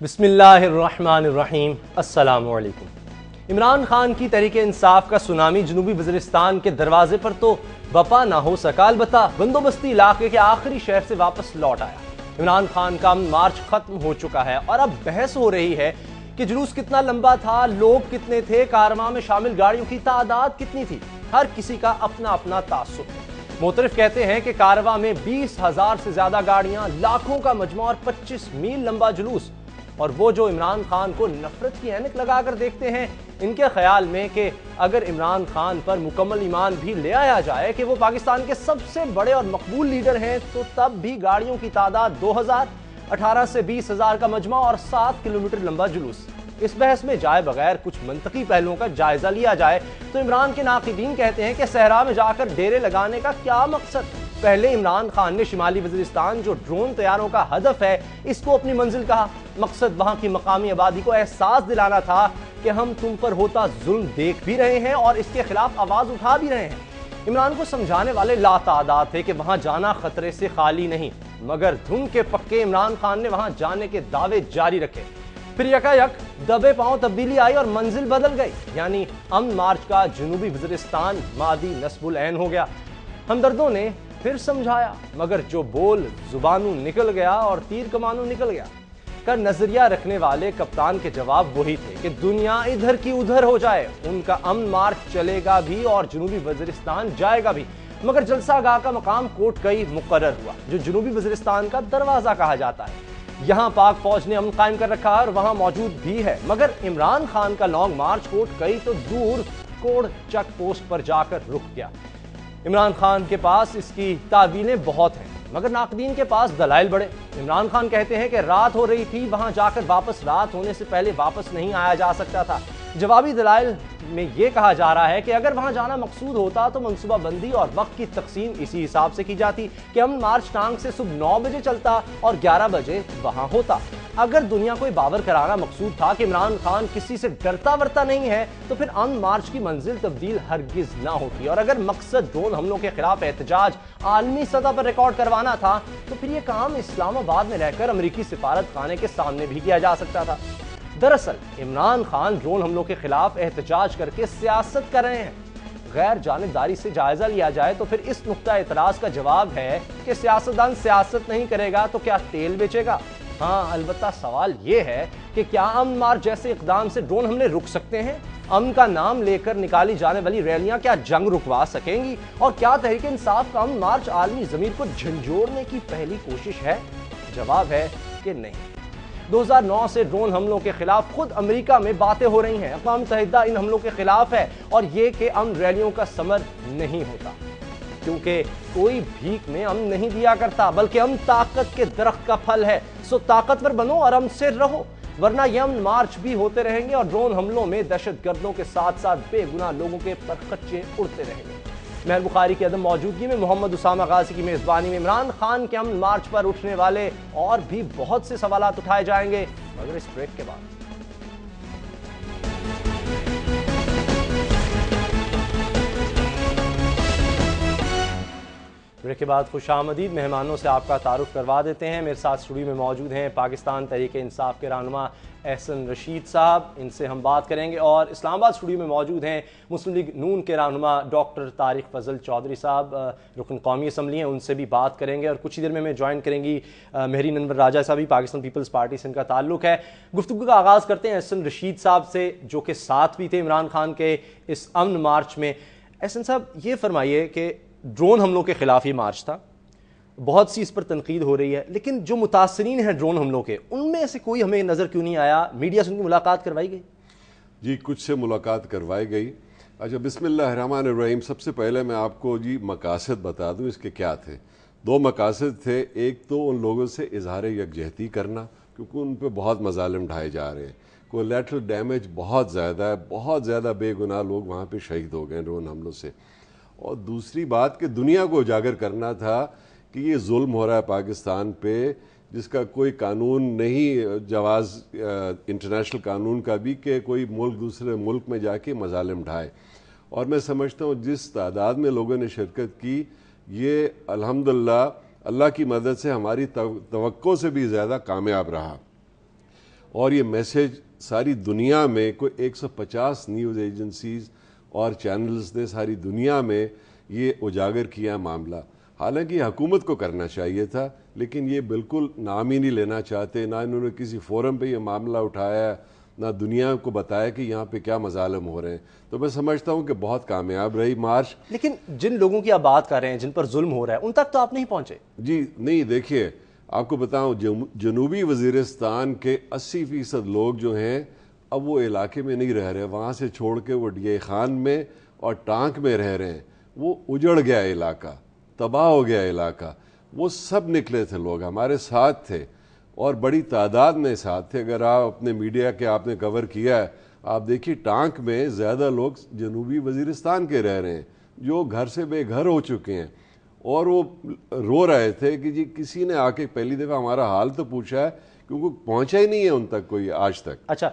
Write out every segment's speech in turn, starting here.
بسم اللہ الرحمن الرحیم۔ السلام علیکم۔ عمران خان کی تحریک انصاف کا سونامی جنوبی وزیرستان کے دروازے پر تو بپا نہ ہو سکا، البتہ بندوبستی علاقے کے آخری شہر سے واپس لوٹ آیا۔ عمران خان کا مارچ ختم ہو چکا ہے اور اب بحث ہو رہی ہے کہ جلوس کتنا لمبا تھا، لوگ کتنے تھے، کارواں میں شامل گاڑیوں کی تعداد کتنی تھی۔ ہر کسی کا اپنا اپنا تعصب ہے۔ مختلف کہتے ہیں کہ کارواں میں 20,000 سے زیادہ گاڑیاں، لاکھوں کا مجمع اور 25 میل لمبا جلوس، اور وہ جو عمران خان کو نفرت کی اینک لگا کر دیکھتے ہیں، ان کے خیال میں کہ اگر عمران خان پر مکمل ایمان بھی لے آیا جائے کہ وہ پاکستان کے سب سے بڑے اور مقبول لیڈر ہیں، تو تب بھی گاڑیوں کی تعداد 2,000، 18 سے 20,000 کا مجمع اور 7 کلومیٹر لمبا جلوس۔ اس بحث میں جائے بغیر کچھ منطقی پہلوؤں کا جائزہ لیا جائے تو عمران کے ناقدین کہتے ہیں کہ صحرا میں جا کر ڈیرے لگانے کا کیا مقصد؟ پہلے عمران خان نے شمالی وزیرستان جو ڈرون طیاروں کا ہدف ہے، اس کو اپنی منزل کہا۔ مقصد وہاں کی مقامی آبادی کو احساس دلانا تھا کہ ہم تم پر ہوتا ظلم دیکھ بھی رہے ہیں اور اس کے خلاف آواز اٹھا بھی رہے ہیں۔ عمران کو سمجھانے والے لا تعداد تھے کہ وہاں جانا خطرے سے خالی نہیں، مگر دھن کے پکے عمران خان نے وہاں جانے کے دعوے جاری رکھے۔ پھر یکا یک دبے پاؤں تبدیلی آئی اور منزل بدل گئی، یعنی امن مارچ کا جنوبی وزیرستان مادی نصب العین ہو گیا۔ ہمدردوں نے پھر سمجھایا، مگر جو بول زبانوں نکل گیا اور تیر کمانوں نکل گیا کا نظریہ رکھنے والے کپتان کے جواب وہی تھے کہ دنیا ادھر کی ادھر ہو جائے، ان کا امن مارچ چلے گا بھی اور جنوبی وزیرستان جائے گا بھی۔ مگر جلسہ گاہ کا مقام کوٹ کئی مقرر ہوا، جو جنوبی وزیرستان کا دروازہ کہا جاتا ہے۔ یہاں پاک فوج نے امن قائم کر رکھا اور وہاں موجود بھی ہے، مگر عمران خان کا لانگ مارچ کوٹ کئی تو دور کوڑ چیک پوسٹ پر جا کر رک گیا۔ عمران خان کے پاس اس کی تعویلیں بہت ہیں، مگر ناقدین کے پاس دلائل بڑے۔ عمران خان کہتے ہیں کہ رات ہو رہی تھی، وہاں جا کر واپس رات ہونے سے پہلے واپس نہیں آیا جا سکتا تھا۔ جوابی دلائل میں یہ کہا جا رہا ہے کہ اگر وہاں جانا مقصود ہوتا تو منصوبہ بندی اور وقت کی تقسیم اسی حساب سے کی جاتی کہ امن مارچ ٹانگ سے صبح 9 بجے چلتا اور 11 بجے وہاں ہوتا۔ اگر دنیا کو باور کرانا مقصود تھا کہ عمران خان کسی سے ڈرتا ورتا نہیں ہے، تو پھر امن مارچ کی منزل تبدیل ہرگز نہ ہوتی، اور اگر مقصد ڈرون حملوں کے خلاف احتجاج عالمی سطح پر ریکارڈ کروانا تھا تو پھر یہ کام اسلام آباد میں رہ کر امریکی سفارت خانے کے سامنے بھی کیا جا سکتا تھا۔ دراصل عمران خان ڈرون حملوں کے خلاف احتجاج کر کے سیاست کر رہے ہیں۔ غیر جانبداری سے جائزہ لیا جائے تو پھر اس نقطہ اعتراض کا جواب ہے کہ سیاستدان سیاست نہیں کرے گا تو کیا تیل بیچے گا؟ ہاں، البتہ سوال یہ ہے کہ کیا امن مارچ جیسے اقدام سے ڈرون حملے رک سکتے ہیں؟ امن کا نام لے کر نکالی جانے والی ریلیاں کیا جنگ رکوا سکیں گی؟ اور کیا تحریک انصاف کا امن مارچ عالمی ضمیر کو جھنجھوڑنے کی پہلی کوشش ہے؟ جواب ہے کہ نہیں۔ 2009 سے ڈرون حملوں کے خلاف خود امریکہ میں باتیں ہو رہی ہیں۔ اقوام متحدہ ان حملوں کے خلاف ہے، اور یہ کہ امن ریلیوں کا ثمر نہیں ہوتا، کیونکہ کوئی بھیک میں امن نہیں دیا کرتا، بلکہ امن طاقت کے درخت کا پھل ہے۔ سو طاقتور بنو اور امن سے رہو، ورنہ یہ امن مارچ بھی ہوتے رہیں گے اور ڈرون حملوں میں دہشت گردوں کے ساتھ ساتھ بے گناہ لوگوں کے پرخچے اڑتے رہیں گے۔ مہر بخاری کی عدم موجودگی میں محمد اسامہ غازی کی میزبانی میں عمران خان کے امن مارچ پر اٹھنے والے اور بھی بہت سے سوالات اٹھائے جائیں گے، مگر اس بریک کے بعد۔ بریک کے بعد خوش آمدید مہمانوں سے آپ کا تعارف کروا دیتے ہیں۔ میرے ساتھ اسٹوڈیو میں موجود ہیں پاکستان تحریک انصاف کے رہنما احسن رشید صاحب، ان سے ہم بات کریں گے، اور اسلام آباد اسٹوڈیو میں موجود ہیں مسلم لیگ نون کے رہنما ڈاکٹر طارق فضل چودھری صاحب، رکن قومی اسمبلی ہیں، ان سے بھی بات کریں گے، اور کچھ ہی دیر میں ہمیں جوائن کریں گی مہرین انور راجہ صاحب، بھی پاکستان پیپلز پارٹی سے ان کا تعلق ہے۔ گفتگو کا آغاز کرتے ہیں احسن رشید صاحب سے، جو کہ ساتھ بھی تھے عمران خان کے اس امن مارچ میں۔ احسن صاحب، یہ فرمائیے کہ ڈرون حملوں کے خلاف یہ مارچ تھا، بہت سی اس پر تنقید ہو رہی ہے، لیکن جو متاثرین ہیں ڈرون حملوں کے، ان میں سے کوئی ہمیں نظر کیوں نہیں آیا؟ میڈیا سے ان کی ملاقات کروائی گئی؟ جی، کچھ سے ملاقات کروائی گئی۔ اچھا، بسم اللہ الرحمن الرحیم۔ سب سے پہلے میں آپ کو مقاصد بتا دوں اس کے کیا تھے۔ 2 مقاصد تھے۔ ایک تو ان لوگوں سے اظہار یکجہتی کرنا، کیونکہ ان پہ بہت مظالم ڈھائے جا رہے ہیں، کولیٹرل ڈیمیج بہت زیادہ ہے، بہت زیادہ بے گناہ لوگ وہاں پہ شہید ہو گئے ڈرون حملوں سے۔ اور دوسری بات کہ دنیا کو اجاگر کرنا تھا کہ یہ ظلم ہو رہا ہے پاکستان پہ، جس کا کوئی قانون نہیں، جواز انٹرنیشنل قانون کا بھی، کہ کوئی ملک دوسرے ملک میں جا کے مظالم ڈھائے۔ اور میں سمجھتا ہوں جس تعداد میں لوگوں نے شرکت کی، یہ الحمدللہ اللہ کی مدد سے ہماری توقع سے بھی زیادہ کامیاب رہا۔ اور یہ میسیج ساری دنیا میں کوئی 150 نیوز ایجنسیز اور چینلز نے ساری دنیا میں یہ اجاگر کیا معاملہ. حالانکہ یہ حکومت کو کرنا چاہیے تھا، لیکن یہ بالکل نام ہی نہیں لینا چاہتے، نہ انہوں نے کسی فورم پہ یہ معاملہ اٹھایا، نہ دنیا کو بتایا کہ یہاں پہ کیا مظالم ہو رہے ہیں. تو میں سمجھتا ہوں کہ بہت کامیاب رہی مارچ. لیکن جن لوگوں کی آپ بات کر رہے ہیں جن پر ظلم ہو رہا ہے ان تک تو آپ نہیں پہنچے. جی نہیں، دیکھیے آپ کو بتاؤں، جنوبی وزیرستان کے 80% لوگ جو ہیں اب وہ علاقے میں نہیں رہ رہے، وہاں سے چھوڑ کے وہ ڈی خان میں اور ٹانک میں رہ رہے ہیں. وہ اجڑ گیا علاقہ، تباہ ہو گیا علاقہ. وہ سب نکلے تھے لوگ، ہمارے ساتھ تھے اور بڑی تعداد میں ساتھ تھے. اگر آپ اپنے میڈیا کے آپ نے کور کیا ہے، آپ دیکھیے ٹانک میں زیادہ لوگ جنوبی وزیرستان کے رہ رہے ہیں جو گھر سے بے گھر ہو چکے ہیں، اور وہ رو رہے تھے کہ جی کسی نے آ کے پہلی دفعہ ہمارا حال تو پوچھا ہے، کیونکہ پہنچا ہی نہیں ہے ان تک کوئی آج تک. اچھا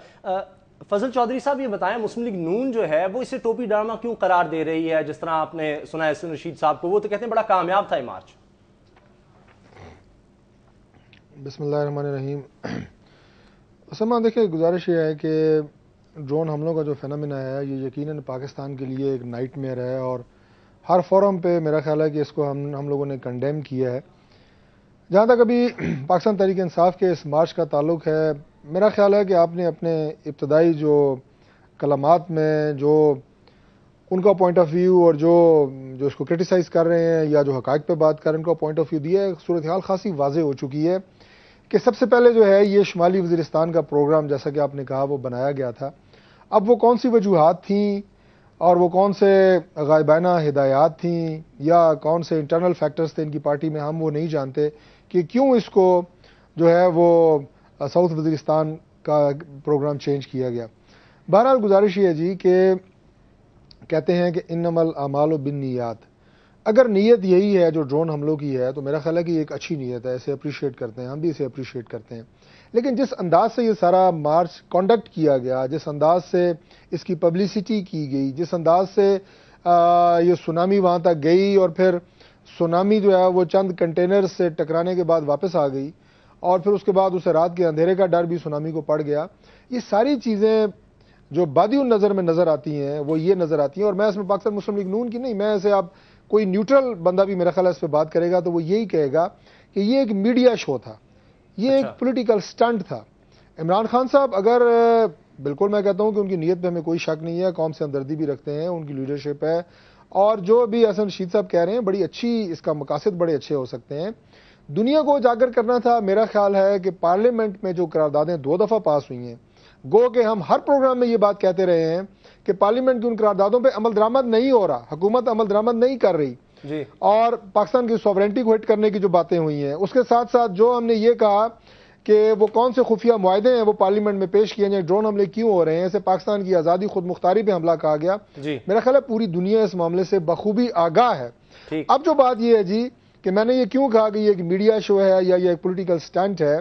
فضل چودھری صاحب یہ بتائیں، مسلم لیگ نون جو ہے وہ اسے ٹوپی ڈرامہ کیوں قرار دے رہی ہے؟ جس طرح آپ نے سنا ہے حسن رشید صاحب کو، وہ تو کہتے ہیں بڑا کامیاب تھا یہ مارچ. بسم اللہ الرحمن الرحیم. اسما دیکھیں، گزارش یہ ہے کہ ڈرون حملوں کا جو فینامنا ہے یہ یقیناً پاکستان کے لیے ایک نائٹ میئر ہے، اور ہر فورم پہ میرا خیال ہے کہ اس کو ہم لوگوں نے کنڈیم کیا ہے. جہاں تک ابھی پاکستان تحریک انصاف کے اس مارچ کا تعلق ہے، میرا خیال ہے کہ آپ نے اپنے ابتدائی جو کلمات میں جو ان کا پوائنٹ آف ویو اور جو اس کو کرٹیسائز کر رہے ہیں یا جو حقائق پہ بات کر رہے ہیں ان کا پوائنٹ آف ویو دیا ہے، صورتحال خاصی واضح ہو چکی ہے کہ سب سے پہلے جو ہے یہ شمالی وزیرستان کا پروگرام جیسا کہ آپ نے کہا وہ بنایا گیا تھا. اب وہ کون سی وجوہات تھیں اور وہ کون سے غائبانہ ہدایات تھیں یا کون سے انٹرنل فیکٹرز تھے ان کی پارٹی میں، ہم وہ نہیں جانتے کہ کیوں اس کو جو ہے وہ ساؤتھ وزیرستان کا پروگرام چینج کیا گیا. بہرحال گزارش یہ ہے جی کہ کہتے ہیں کہ انما الاعمال بالنیات، اگر نیت یہی ہے جو ڈرون حملوں کی ہے تو میرا خیال ہے کہ یہ ایک اچھی نیت ہے، اسے اپریشیٹ کرتے ہیں، ہم بھی اسے اپریشیٹ کرتے ہیں. لیکن جس انداز سے یہ سارا مارچ کنڈکٹ کیا گیا، جس انداز سے اس کی پبلسٹی کی گئی، جس انداز سے یہ سونامی وہاں تک گئی اور پھر سونامی جو ہے وہ چند کنٹینر سے ٹکرانے کے بعد واپس آ گئی اور پھر اس کے بعد اسے رات کے اندھیرے کا ڈر بھی سونامی کو پڑ گیا، یہ ساری چیزیں جو بادی النظر میں نظر آتی ہیں وہ یہ نظر آتی ہیں. اور میں اس میں پاکستان مسلم لیگ نون کی نہیں، میں اسے آپ کوئی نیوٹرل بندہ بھی میرا خیال ہے اس پہ بات کرے گا تو وہ یہی کہے گا کہ یہ ایک میڈیا شو تھا، یہ ایک پولیٹیکل سٹنٹ تھا. عمران خان صاحب اگر بالکل میں کہتا ہوں کہ ان کی نیت پہ ہمیں کوئی شک نہیں ہے، قوم سے ہمدردی بھی رکھتے ہیں، ان کی لیڈرشپ ہے، اور جو بھی حسن رشید صاحب کہہ رہے ہیں بڑی اچھی، اس کا مقاصد بڑے اچھے ہو سکتے ہیں. دنیا کو اجاگر کرنا تھا. میرا خیال ہے کہ پارلیمنٹ میں جو قراردادیں 2 دفعہ پاس ہوئی ہیں، گو کہ ہم ہر پروگرام میں یہ بات کہتے رہے ہیں کہ پارلیمنٹ کی ان قراردادوں پہ عمل درآمد نہیں ہو رہا، حکومت عمل درآمد نہیں کر رہی جی، اور پاکستان کی سوورنٹی کو ہٹ کرنے کی جو باتیں ہوئی ہیں، اس کے ساتھ ساتھ جو ہم نے یہ کہا کہ وہ کون سے خفیہ معاہدے ہیں وہ پارلیمنٹ میں پیش کیے جائیں، ڈرون حملے کیوں ہو رہے ہیں، اسے پاکستان کی آزادی خود مختاری پہ حملہ کہا گیا. میرا خیال ہے پوری دنیا اس معاملے سے بخوبی آگاہ ہے. اب جو بات یہ ہے جی کہ میں نے یہ کیوں کہا کہ یہ ایک میڈیا شو ہے یا یہ ایک پولیٹیکل سٹنٹ ہے،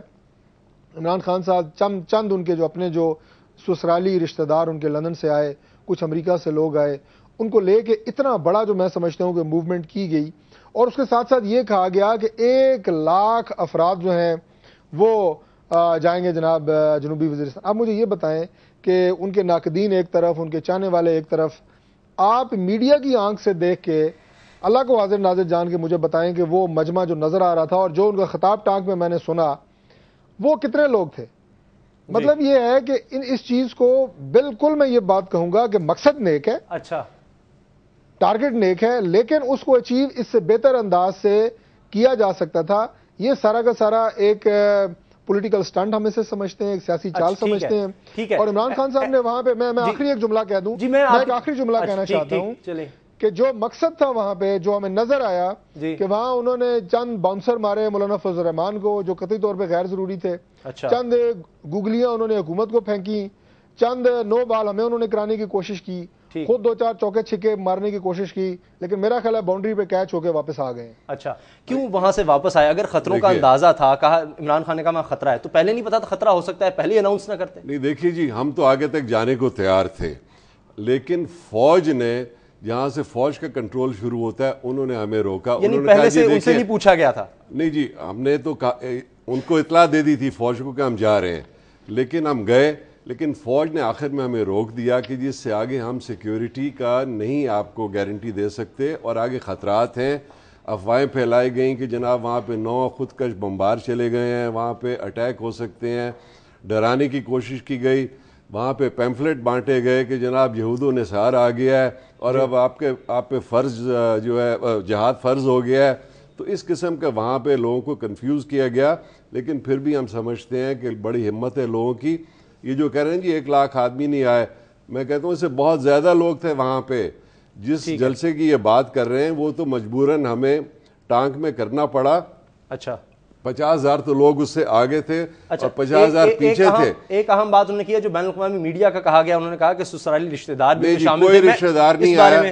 عمران خان صاحب چند ان کے جو اپنے جو سسرالی رشتہ دار ان کے لندن سے آئے، کچھ امریکہ سے لوگ آئے، ان کو لے کے اتنا بڑا جو میں سمجھتا ہوں کہ موومنٹ کی گئی، اور اس کے ساتھ ساتھ یہ کہا گیا کہ 1 لاکھ افراد جو ہیں وہ جائیں گے جناب جنوبی وزیرستان. اب مجھے یہ بتائیں کہ ان کے ناقدین ایک طرف، ان کے چاہنے والے ایک طرف، آپ میڈیا کی آنکھ سے دیکھ کے اللہ کو حاضر ناظر جان کے مجھے بتائیں کہ وہ مجمع جو نظر آ رہا تھا اور جو ان کا خطاب ٹانک میں نے سنا وہ کتنے لوگ تھے؟ مطلب یہ ہے کہ اس چیز کو بالکل میں یہ بات کہوں گا کہ مقصد نیک ہے، اچھا ٹارگٹ نیک ہے، لیکن اس کو اچیو اس سے بہتر انداز سے کیا جا سکتا تھا. یہ سارا کا سارا ایک پولیٹیکل سٹنٹ ہم اسے سمجھتے ہیں، ایک سیاسی چال سمجھتے ہیں. اور عمران خان صاحب نے وہاں پہ میں آخری ایک جملہ کہہ دوں، میں ایک آخری جملہ کہنا چاہتا ہوں کہ جو مقصد تھا وہاں پہ، جو ہمیں نظر آیا کہ وہاں انہوں نے چند باؤنسر مارے مولانا فضل الرحمان کو جو قطعی طور پہ غیر ضروری تھے، چند گوگلیاں انہوں نے حکومت کو پھینکی، چند نو بال ہمیں انہوں نے کرانے کی کوشش کی، خود 2-4 چوکے چھکے مارنے کی کوشش کی، لیکن میرا خیال ہے باؤنڈری پہ کیچ ہو کے واپس آ گئے. اچھا کیوں وہاں سے واپس آئے؟ اگر خطروں کا اندازہ تھا، کہا عمران خان نے کہا وہاں خطرہ ہے، تو پہلے نہیں پتا تھا خطرہ ہو سکتا ہے؟ پہلے اناؤنس نہ کرتے؟ نہیں دیکھیے جی، ہم تو آگے تک جانے کو تیار تھے، لیکن فوج نے، جہاں سے فوج کا کنٹرول شروع ہوتا ہے، انہوں نے ہمیں روکا. یعنی پہلے سے ان سے نہیں پوچھا گیا تھا؟ نہیں جی، ہم نے تو ان کو اطلاع دے دی تھی فوج کو کہ ہم جا رہے ہیں. لیکن ہم گئے, لیکن فوج نے آخر میں ہمیں روک دیا کہ جس سے آگے ہم سیکیورٹی کا نہیں آپ کو گارنٹی دے سکتے, اور آگے خطرات ہیں. افواہیں پھیلائی گئیں کہ جناب وہاں پہ 9 خودکش بمبار چلے گئے ہیں, وہاں پہ اٹیک ہو سکتے ہیں, ڈرانے کی کوشش کی گئی. وہاں پہ پیمفلٹ بانٹے گئے کہ جناب یہود و نصار آ گیا ہے اور اب آپ پہ فرض جو ہے جہاد فرض ہو گیا ہے. تو اس قسم کا وہاں پہ لوگوں کو کنفیوز کیا گیا. لیکن پھر بھی ہم سمجھتے ہیں کہ بڑی ہمت ہے لوگوں کی. یہ جو کہہ رہے ہیں جی 1 لاکھ آدمی نہیں آئے, میں کہتا ہوں اس سے بہت زیادہ لوگ تھے وہاں پہ. جس جلسے کی یہ بات کر رہے ہیں وہ تو مجبوراً ہمیں ٹانک میں کرنا پڑا. اچھا 50,000 تو لوگ اس سے آگے تھے اور 50,000 پیچھے تھے. ایک اہم بات انہوں نے کیا جو بین الاقوامی میڈیا کا کہا گیا, انہوں نے کہا کہ سسرالی رشتہ دار بھی شامل تھے. کوئی رشتہ دار نہیں آیا,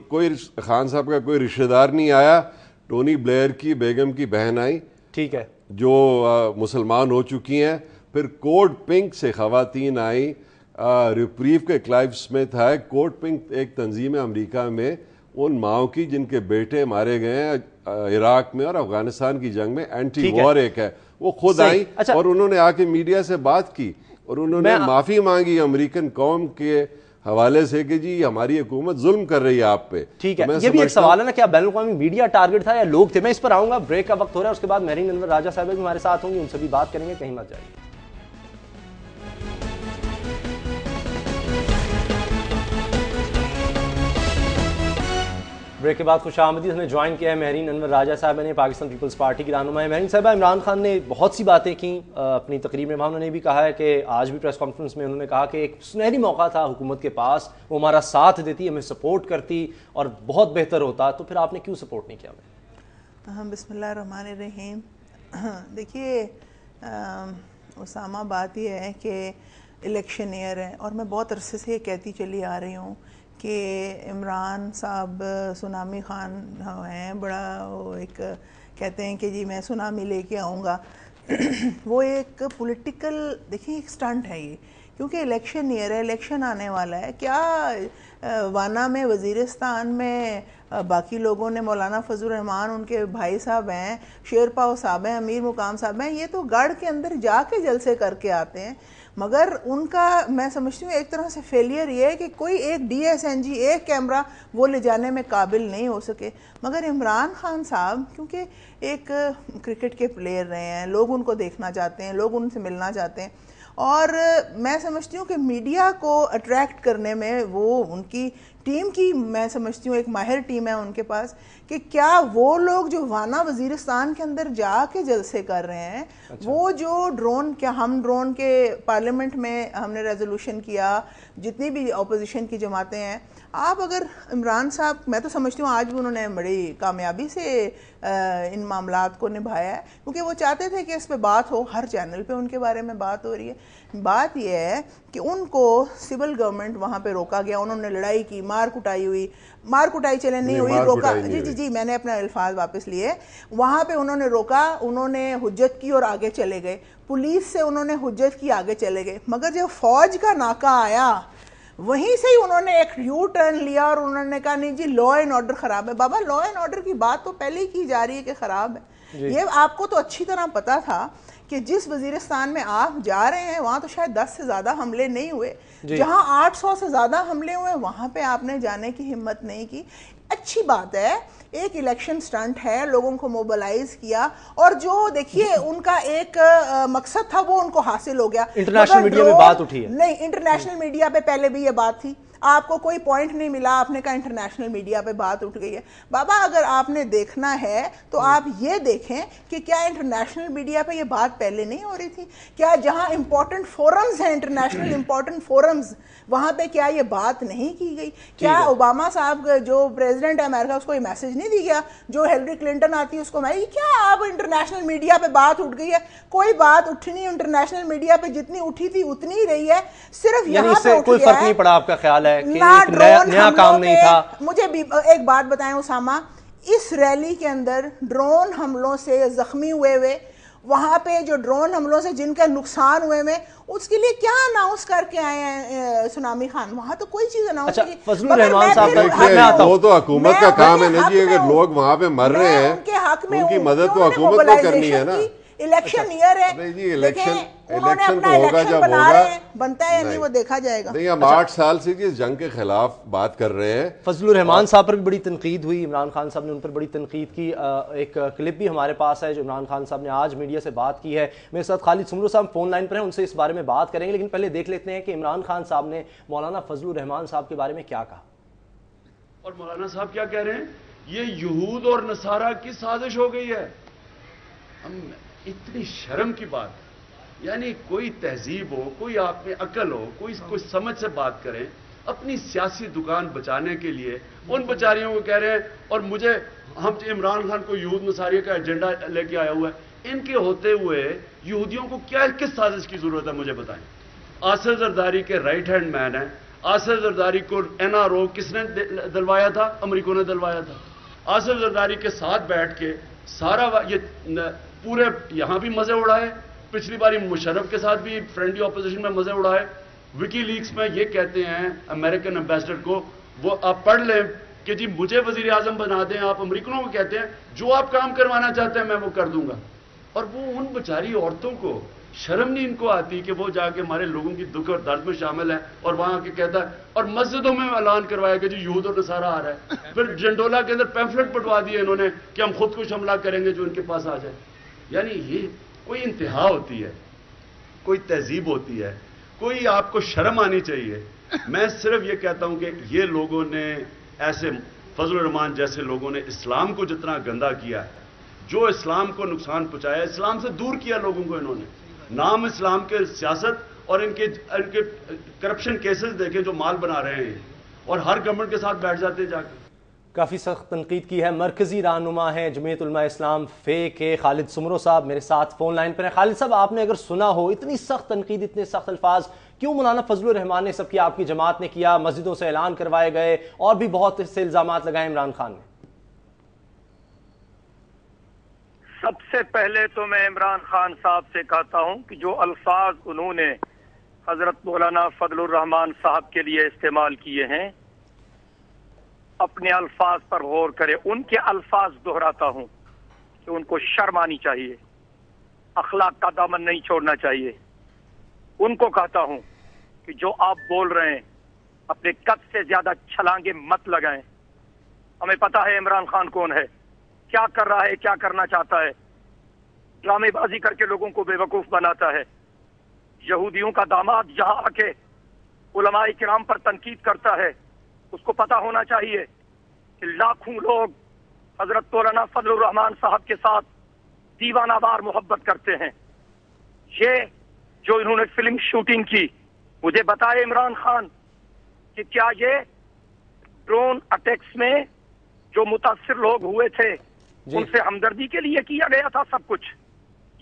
کوئی خان صاحب کا کوئی رشتہ دار نہیں آیا. ٹونی بلیئر کی بیگم کی بہن آئی, ٹھیک ہے, جو مسلمان ہو چکی ہیں. پھر کوڈ پنک سے خواتین آئیں, ریپریو کے کلائیو سمتھ آئے. کوڈ پنک ایک تنظیم ہے امریکہ میں ان ماؤں کی جن کے بیٹے مارے گئے ہیں عراق میں اور افغانستان کی جنگ میں. اینٹی وار ایک ہے, وہ خود آئی اور انہوں نے آ کے میڈیا سے بات کی اور انہوں نے معافی مانگی امریکن قوم کے حوالے سے کہ جی ہماری حکومت ظلم کر رہی ہے آپ پہ. ٹھیک ہے, یہ بھی ایک سوال ہے نا, کیا بین الاقوامی میڈیا ٹارگٹ تھا یا لوگ تھے؟ میں اس پر آؤں گا, بریک کا وقت ہو رہا ہے. اس کے بعد مہرین انور راجہ صاحبہ بھی ہمارے ساتھ ہوں گی, ان سے بھی بات کریں گے, کہیں مت جائیے. بریک کے بعد خوش آمدید. ہمیں جوائن کیا ہے مہرین انور راجہ صاحبہ نے, پاکستان پیپلز پارٹی کی رہنما ہے. مہرین صاحبہ, عمران خان نے بہت سی باتیں کی اپنی تقریر میں. وہاں انہوں نے بھی کہا ہے کہ آج بھی پریس کانفرنس میں انہوں نے کہا کہ ایک سنہری موقع تھا حکومت کے پاس, وہ ہمارا ساتھ دیتی, ہمیں سپورٹ کرتی اور بہت بہتر ہوتا. تو پھر آپ نے کیوں سپورٹ نہیں کیا؟ بسم اللہ الرحمن الرحیم. دیکھیے اسامہ, بات یہ ہے کہ الیکشن ایئر ہے اور میں بہت عرصے سے یہ کہتی چلی آ رہی ہوں کہ عمران صاحب سونامی خان ہیں, بڑا وہ ایک کہتے ہیں کہ جی میں سونامی لے کے آؤں گا. وہ ایک پولیٹیکل دیکھیں ایک سٹنٹ ہے یہ, کیونکہ الیکشن ایئر ہے, الیکشن آنے والا ہے. کیا وانا میں وزیرستان میں باقی لوگوں نے, مولانا فضل الرحمان ان کے بھائی صاحب ہیں, شیرپاؤ صاحب ہیں, امیر مقام صاحب ہیں, یہ تو گڑھ کے اندر جا کے جلسے کر کے آتے ہیں. مگر ان کا میں سمجھتی ہوں ایک طرح سے فیلئر یہ ہے کہ کوئی ایک DSNG ایک کیمرہ وہ لے جانے میں قابل نہیں ہو سکے. مگر عمران خان صاحب کیونکہ ایک کرکٹ کے پلیئر رہے ہیں, لوگ ان کو دیکھنا چاہتے ہیں, لوگ ان سے ملنا چاہتے ہیں, اور میں سمجھتی ہوں کہ میڈیا کو اٹریکٹ کرنے میں وہ ان کی ٹیم کی میں سمجھتی ہوں ایک ماہر ٹیم ہے ان کے پاس, کہ کیا وہ لوگ جو وانا وزیرستان کے اندر جا کے جلسے کر رہے ہیں, وہ جو ڈرون, کیا ہم ڈرون کے پارلیمنٹ میں ہم نے ریزولوشن کیا, جتنی بھی اپوزیشن کی جماعتیں ہیں, آپ اگر عمران صاحب, میں تو سمجھتی ہوں آج بھی انہوں نے بڑی کامیابی سے ان معاملات کو نبھایا ہے, کیونکہ وہ چاہتے تھے کہ اس پہ بات ہو, ہر چینل پہ ان کے بارے میں بات ہو رہی ہے. بات یہ ہے کہ ان کو سول گورنمنٹ وہاں پہ روکا گیا, انہوں نے لڑائی کی, مار کٹائی ہوئی, مار کٹائی چلے نہیں ہوئی, روکا, جی میں نے اپنے الفاظ واپس لیے, وہاں پہ انہوں نے روکا, انہوں نے حجت کی اور آگے چلے گئے, پولیس سے انہوں نے حجت کی, آگے چلے گئے. مگر جب فوج کا ناکہ آیا وہیں سے ہی انہوں نے ایک یو ٹرن لیا اور انہوں نے کہا نہیں جی لا اینڈ آرڈر خراب ہے. بابا لا اینڈ آرڈر کی بات تو پہلے ہی کی جا رہی ہے کہ خراب ہے. یہ آپ کو تو اچھی طرح پتا تھا کہ جس وزیرستان میں آپ جا رہے ہیں وہاں تو شاید 10 سے زیادہ حملے نہیں ہوئے, جہاں 800 سے زیادہ حملے ہوئے وہاں پہ آپ نے جانے کی ہمت نہیں کی. اچھی بات ہے, ایک الیکشن سٹنٹ ہے, لوگوں کو موبلائز کیا, اور جو دیکھیے ان کا ایک مقصد تھا وہ ان کو حاصل ہو گیا. انٹرنیشنل میڈیا میں بات اٹھی ہے, نہیں انٹرنیشنل میڈیا پہ پہلے بھی یہ بات تھی, آپ کو کوئی پوائنٹ نہیں ملا, آپ نے کہا انٹرنیشنل میڈیا پہ بات اٹھ گئی ہے. بابا اگر آپ نے دیکھنا ہے تو آپ یہ دیکھیں کہ کیا انٹرنیشنل میڈیا پہ یہ بات پہلے نہیں ہو رہی تھی, کیا جہاں امپورٹنٹ فورمز ہیں, انٹرنیشنل امپورٹنٹ فورمز, وہاں پہ کیا یہ بات نہیں کی گئی؟ کیا اوباما صاحب جو پریزیڈنٹ ہے امریکہ اس کو یہ میسج نہیں دی گیا, جو ہیلری کلنٹن آتی ہے اس کو میں کیا آپ انٹرنیشنل میڈیا پہ بات اٹھ گئی ہے؟ کوئی بات اٹھنی انٹرنیشنل میڈیا پہ جتنی اٹھی تھی اتنی ہی رہی ہے, صرف یہاں پہ کوئی فرق نہیں پڑا. آپ کا خیال ہے کہ نیا کام نہیں تھا؟ مجھے بھی ایک بات بتائیں اسامہ, اس ریلی کے اندر ڈرون حملوں سے زخمی ہوئے وہاں پہ جو ڈرون حملوں سے جن کا نقصان ہوئے میں, اس کے لیے کیا اناؤنس کر کے آئے ہیں سونامی خان؟ وہاں تو کوئی چیز اناؤنس نہیں. فضل الرحمان صاحب, وہ تو حکومت کا کام ہے نا جی, اگر لوگ وہاں پہ مر رہے ہیں ان کی مدد تو حکومت کو کرنی ہے نا. الیکشن ایئر ہے. نہیں جی الیکشن انہوں نے الیکشن اپنا تو ہوگا الیکشن جب بنا ہوگا. رہے ہیں, بنتا ہے یا نہیں وہ دیکھا جائے گا. نہیں ہم 8 سال سے اس جنگ کے خلاف بات کر رہے ہیں. فضل الرحمان صاحب پر بھی بڑی تنقید ہوئی, عمران خان صاحب نے ان پر بڑی تنقید کی. ایک کلپ بھی ہمارے پاس ہے جو عمران خان صاحب نے آج میڈیا سے بات کی ہے. میرے ساتھ خالد سمرو صاحب فون لائن پر ہیں, ان سے اس بارے میں بات کریں گے, لیکن پہلے دیکھ لیتے ہیں کہ عمران خان صاحب نے مولانا فضل الرحمان صاحب کے بارے میں کیا کہا. اور مولانا صاحب کیا کہہ رہے ہیں, یہ یہود اور نصارہ کی سازش ہو گئی ہے. ہم اتنی شرم کی بات, یعنی کوئی تہذیب ہو, کوئی آپ میں عقل ہو, کوئی سمجھ سے بات کریں, اپنی سیاسی دکان بچانے کے لیے ان بیچاریوں کو کہہ رہے ہیں. اور مجھے ہم عمران خان کو یہود نصاریہ کا ایجنڈا لے کے آیا ہوا ہے, ان کے ہوتے ہوئے یہودیوں کو کیا کس سازش کی ضرورت ہے مجھے بتائیں. آصف زرداری کے رائٹ ہینڈ مین ہیں. آصف زرداری کو NRO کس نے دلوایا تھا؟ امریکوں نے دلوایا تھا. آصف زرداری کے ساتھ بیٹھ کے سارا یہ پورے یہاں بھی مزے اڑائے, پچھلی باری مشرف کے ساتھ بھی فرینڈلی اپوزیشن میں مزے اڑائے. وکی لیکس میں یہ کہتے ہیں امریکن ایمبیسڈر کو, وہ آپ پڑھ لیں کہ جی مجھے وزیر اعظم بنا دیں. آپ امریکنوں کو کہتے ہیں جو آپ کام کروانا چاہتے ہیں میں وہ کر دوں گا. اور وہ ان بیچاری عورتوں کو شرم نہیں ان کو آتی کہ وہ جا کے ہمارے لوگوں کی دکھ اور درد میں شامل ہیں, اور وہاں کے کہتا ہے. اور مسجدوں میں اعلان کروایا کہ جی یہود اور نصارہ آ رہا ہے. پھر جنڈولا کے اندر پیمفلٹ بٹوا دیے انہوں نے کہ ہم خود کش حملہ کریں گے جو ان کے پاس آ جائے. یعنی یہ کوئی انتہا ہوتی ہے, کوئی تہذیب ہوتی ہے, کوئی آپ کو شرم آنی چاہیے. میں صرف یہ کہتا ہوں کہ یہ لوگوں نے ایسے فضل الرحمان جیسے لوگوں نے اسلام کو جتنا گندا کیا ہے, جو اسلام کو نقصان پہنچایا, اسلام سے دور کیا لوگوں کو انہوں نے. نام اسلام کے سیاست اور ان کے کرپشن کیسز دیکھیں جو مال بنا رہے ہیں, اور ہر گورنمنٹ کے ساتھ بیٹھ جاتے ہیں جا کے. کافی سخت تنقید کی ہے. مرکزی رہنما ہیں جمعیت علماء اسلام فے کے خالد سمرو صاحب میرے ساتھ فون لائن پر ہیں. خالد صاحب, آپ نے اگر سنا ہو اتنی سخت تنقید, اتنے سخت الفاظ کیوں مولانا فضل الرحمان نے سب کیا, آپ کی جماعت نے کیا, مسجدوں سے اعلان کروائے گئے, اور بھی بہت سے الزامات لگائے عمران خان نے. سب سے پہلے تو میں عمران خان صاحب سے کہتا ہوں کہ جو الفاظ انہوں نے حضرت مولانا فضل الرحمان صاحب کے لیے استعمال کیے ہیں, اپنے الفاظ پر غور کرے. ان کے الفاظ دہراتا ہوں کہ ان کو شرم آنی چاہیے, اخلاق کا دامن نہیں چھوڑنا چاہیے. ان کو کہتا ہوں کہ جو آپ بول رہے ہیں اپنے قد سے زیادہ چھلانگے مت لگائیں. ہمیں پتا ہے عمران خان کون ہے, کیا کر رہا ہے, کیا کرنا چاہتا ہے. ڈرامے بازی کر کے لوگوں کو بے وقوف بناتا ہے. یہودیوں کا داماد جہاں آ کے علماء کرام پر تنقید کرتا ہے, اس کو پتا ہونا چاہیے کہ لاکھوں لوگ حضرت مولانا فضل الرحمان صاحب کے ساتھ دیوانہ وار محبت کرتے ہیں. یہ جو انہوں نے فلم شوٹنگ کی, مجھے بتائے عمران خان کہ کیا یہ ڈرون اٹیکس میں جو متاثر لوگ ہوئے تھے ان سے ہمدردی کے لیے کیا گیا تھا سب کچھ؟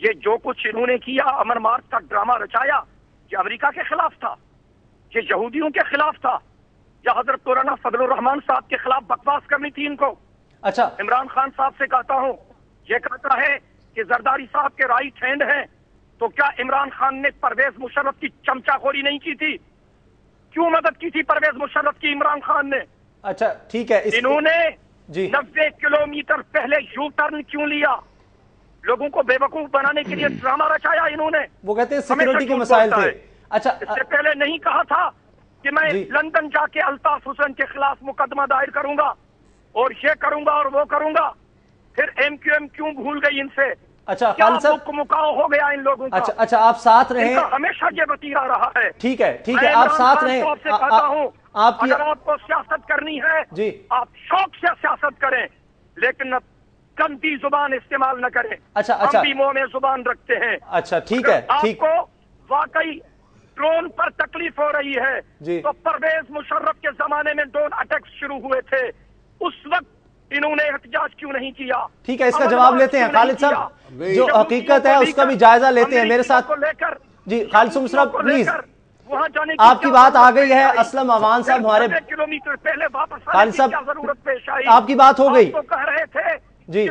یہ جو کچھ انہوں نے کیا, امن مارچ کا ڈرامہ رچایا, یہ امریکہ کے خلاف تھا, یہ یہودیوں کے خلاف تھا, یا حضرت مولانا فضل الرحمان صاحب کے خلاف بکواس کرنی تھی ان کو؟ اچھا, عمران خان صاحب سے کہتا ہوں, یہ کہتا ہے کہ زرداری صاحب کے رائٹ ہینڈ ہیں, تو کیا عمران خان نے پرویز مشرف کی چمچا خوری نہیں کی تھی؟ کیوں مدد کی تھی پرویز مشرف کی عمران خان نے؟ اچھا ٹھیک ہے. انہوں نے جی 90 کلومیٹر پہلے یو ٹرن کیوں لیا؟ لوگوں کو بے وقوف بنانے کے لیے ڈرامہ رچایا انہوں نے. وہ کہتے ہیں سیکورٹی کے مسائل تھے. اچھا, اس سے پہلے نہیں کہا تھا کہ میں لندن جا کے الطاف حسین کے خلاف مقدمہ دائر کروں گا اور یہ کروں گا اور وہ کروں گا؟ پھر MQM کیوں بھول گئی ان سے؟ اچھا کیا خالد صاحب, مکاؤ ہو گیا ان لوگوں کا؟ اچھا آپ ساتھ رہیں, ہمیشہ یہ بتیرا رہا ہے. ٹھیک ہے, آپ ساتھ رہیں. آپ کی اگر آپ کو سیاست کرنی ہے جی, آپ شوق سے سیاست کریں, لیکن گندی زبان استعمال نہ کریں. اچھا ہم بھی منہ میں زبان رکھتے ہیں. اچھا ٹھیک ہے. آپ کو واقعی ڈرون پر تکلیف ہو رہی ہے جی, تو پرویز مشرف کے زمانے میں ڈرون اٹیکس شروع ہوئے تھے, اس وقت انہوں نے احتجاج کیوں نہیں کیا؟ ٹھیک ہے, اس کا جواب لیتے ہیں خالد صاحب, جو حقیقت ہے اس کا بھی جائزہ لیتے ہیں میرے ساتھ. جی خالد صاحب پلیز, آپ کی بات آ گئی ہے. اسلم امان صاحب ہمارے کلومیٹر پہلے واپس خالد صاحب ضرورت پیش آئی, آپ کی بات ہو گئی. تو کہہ رہے تھے جی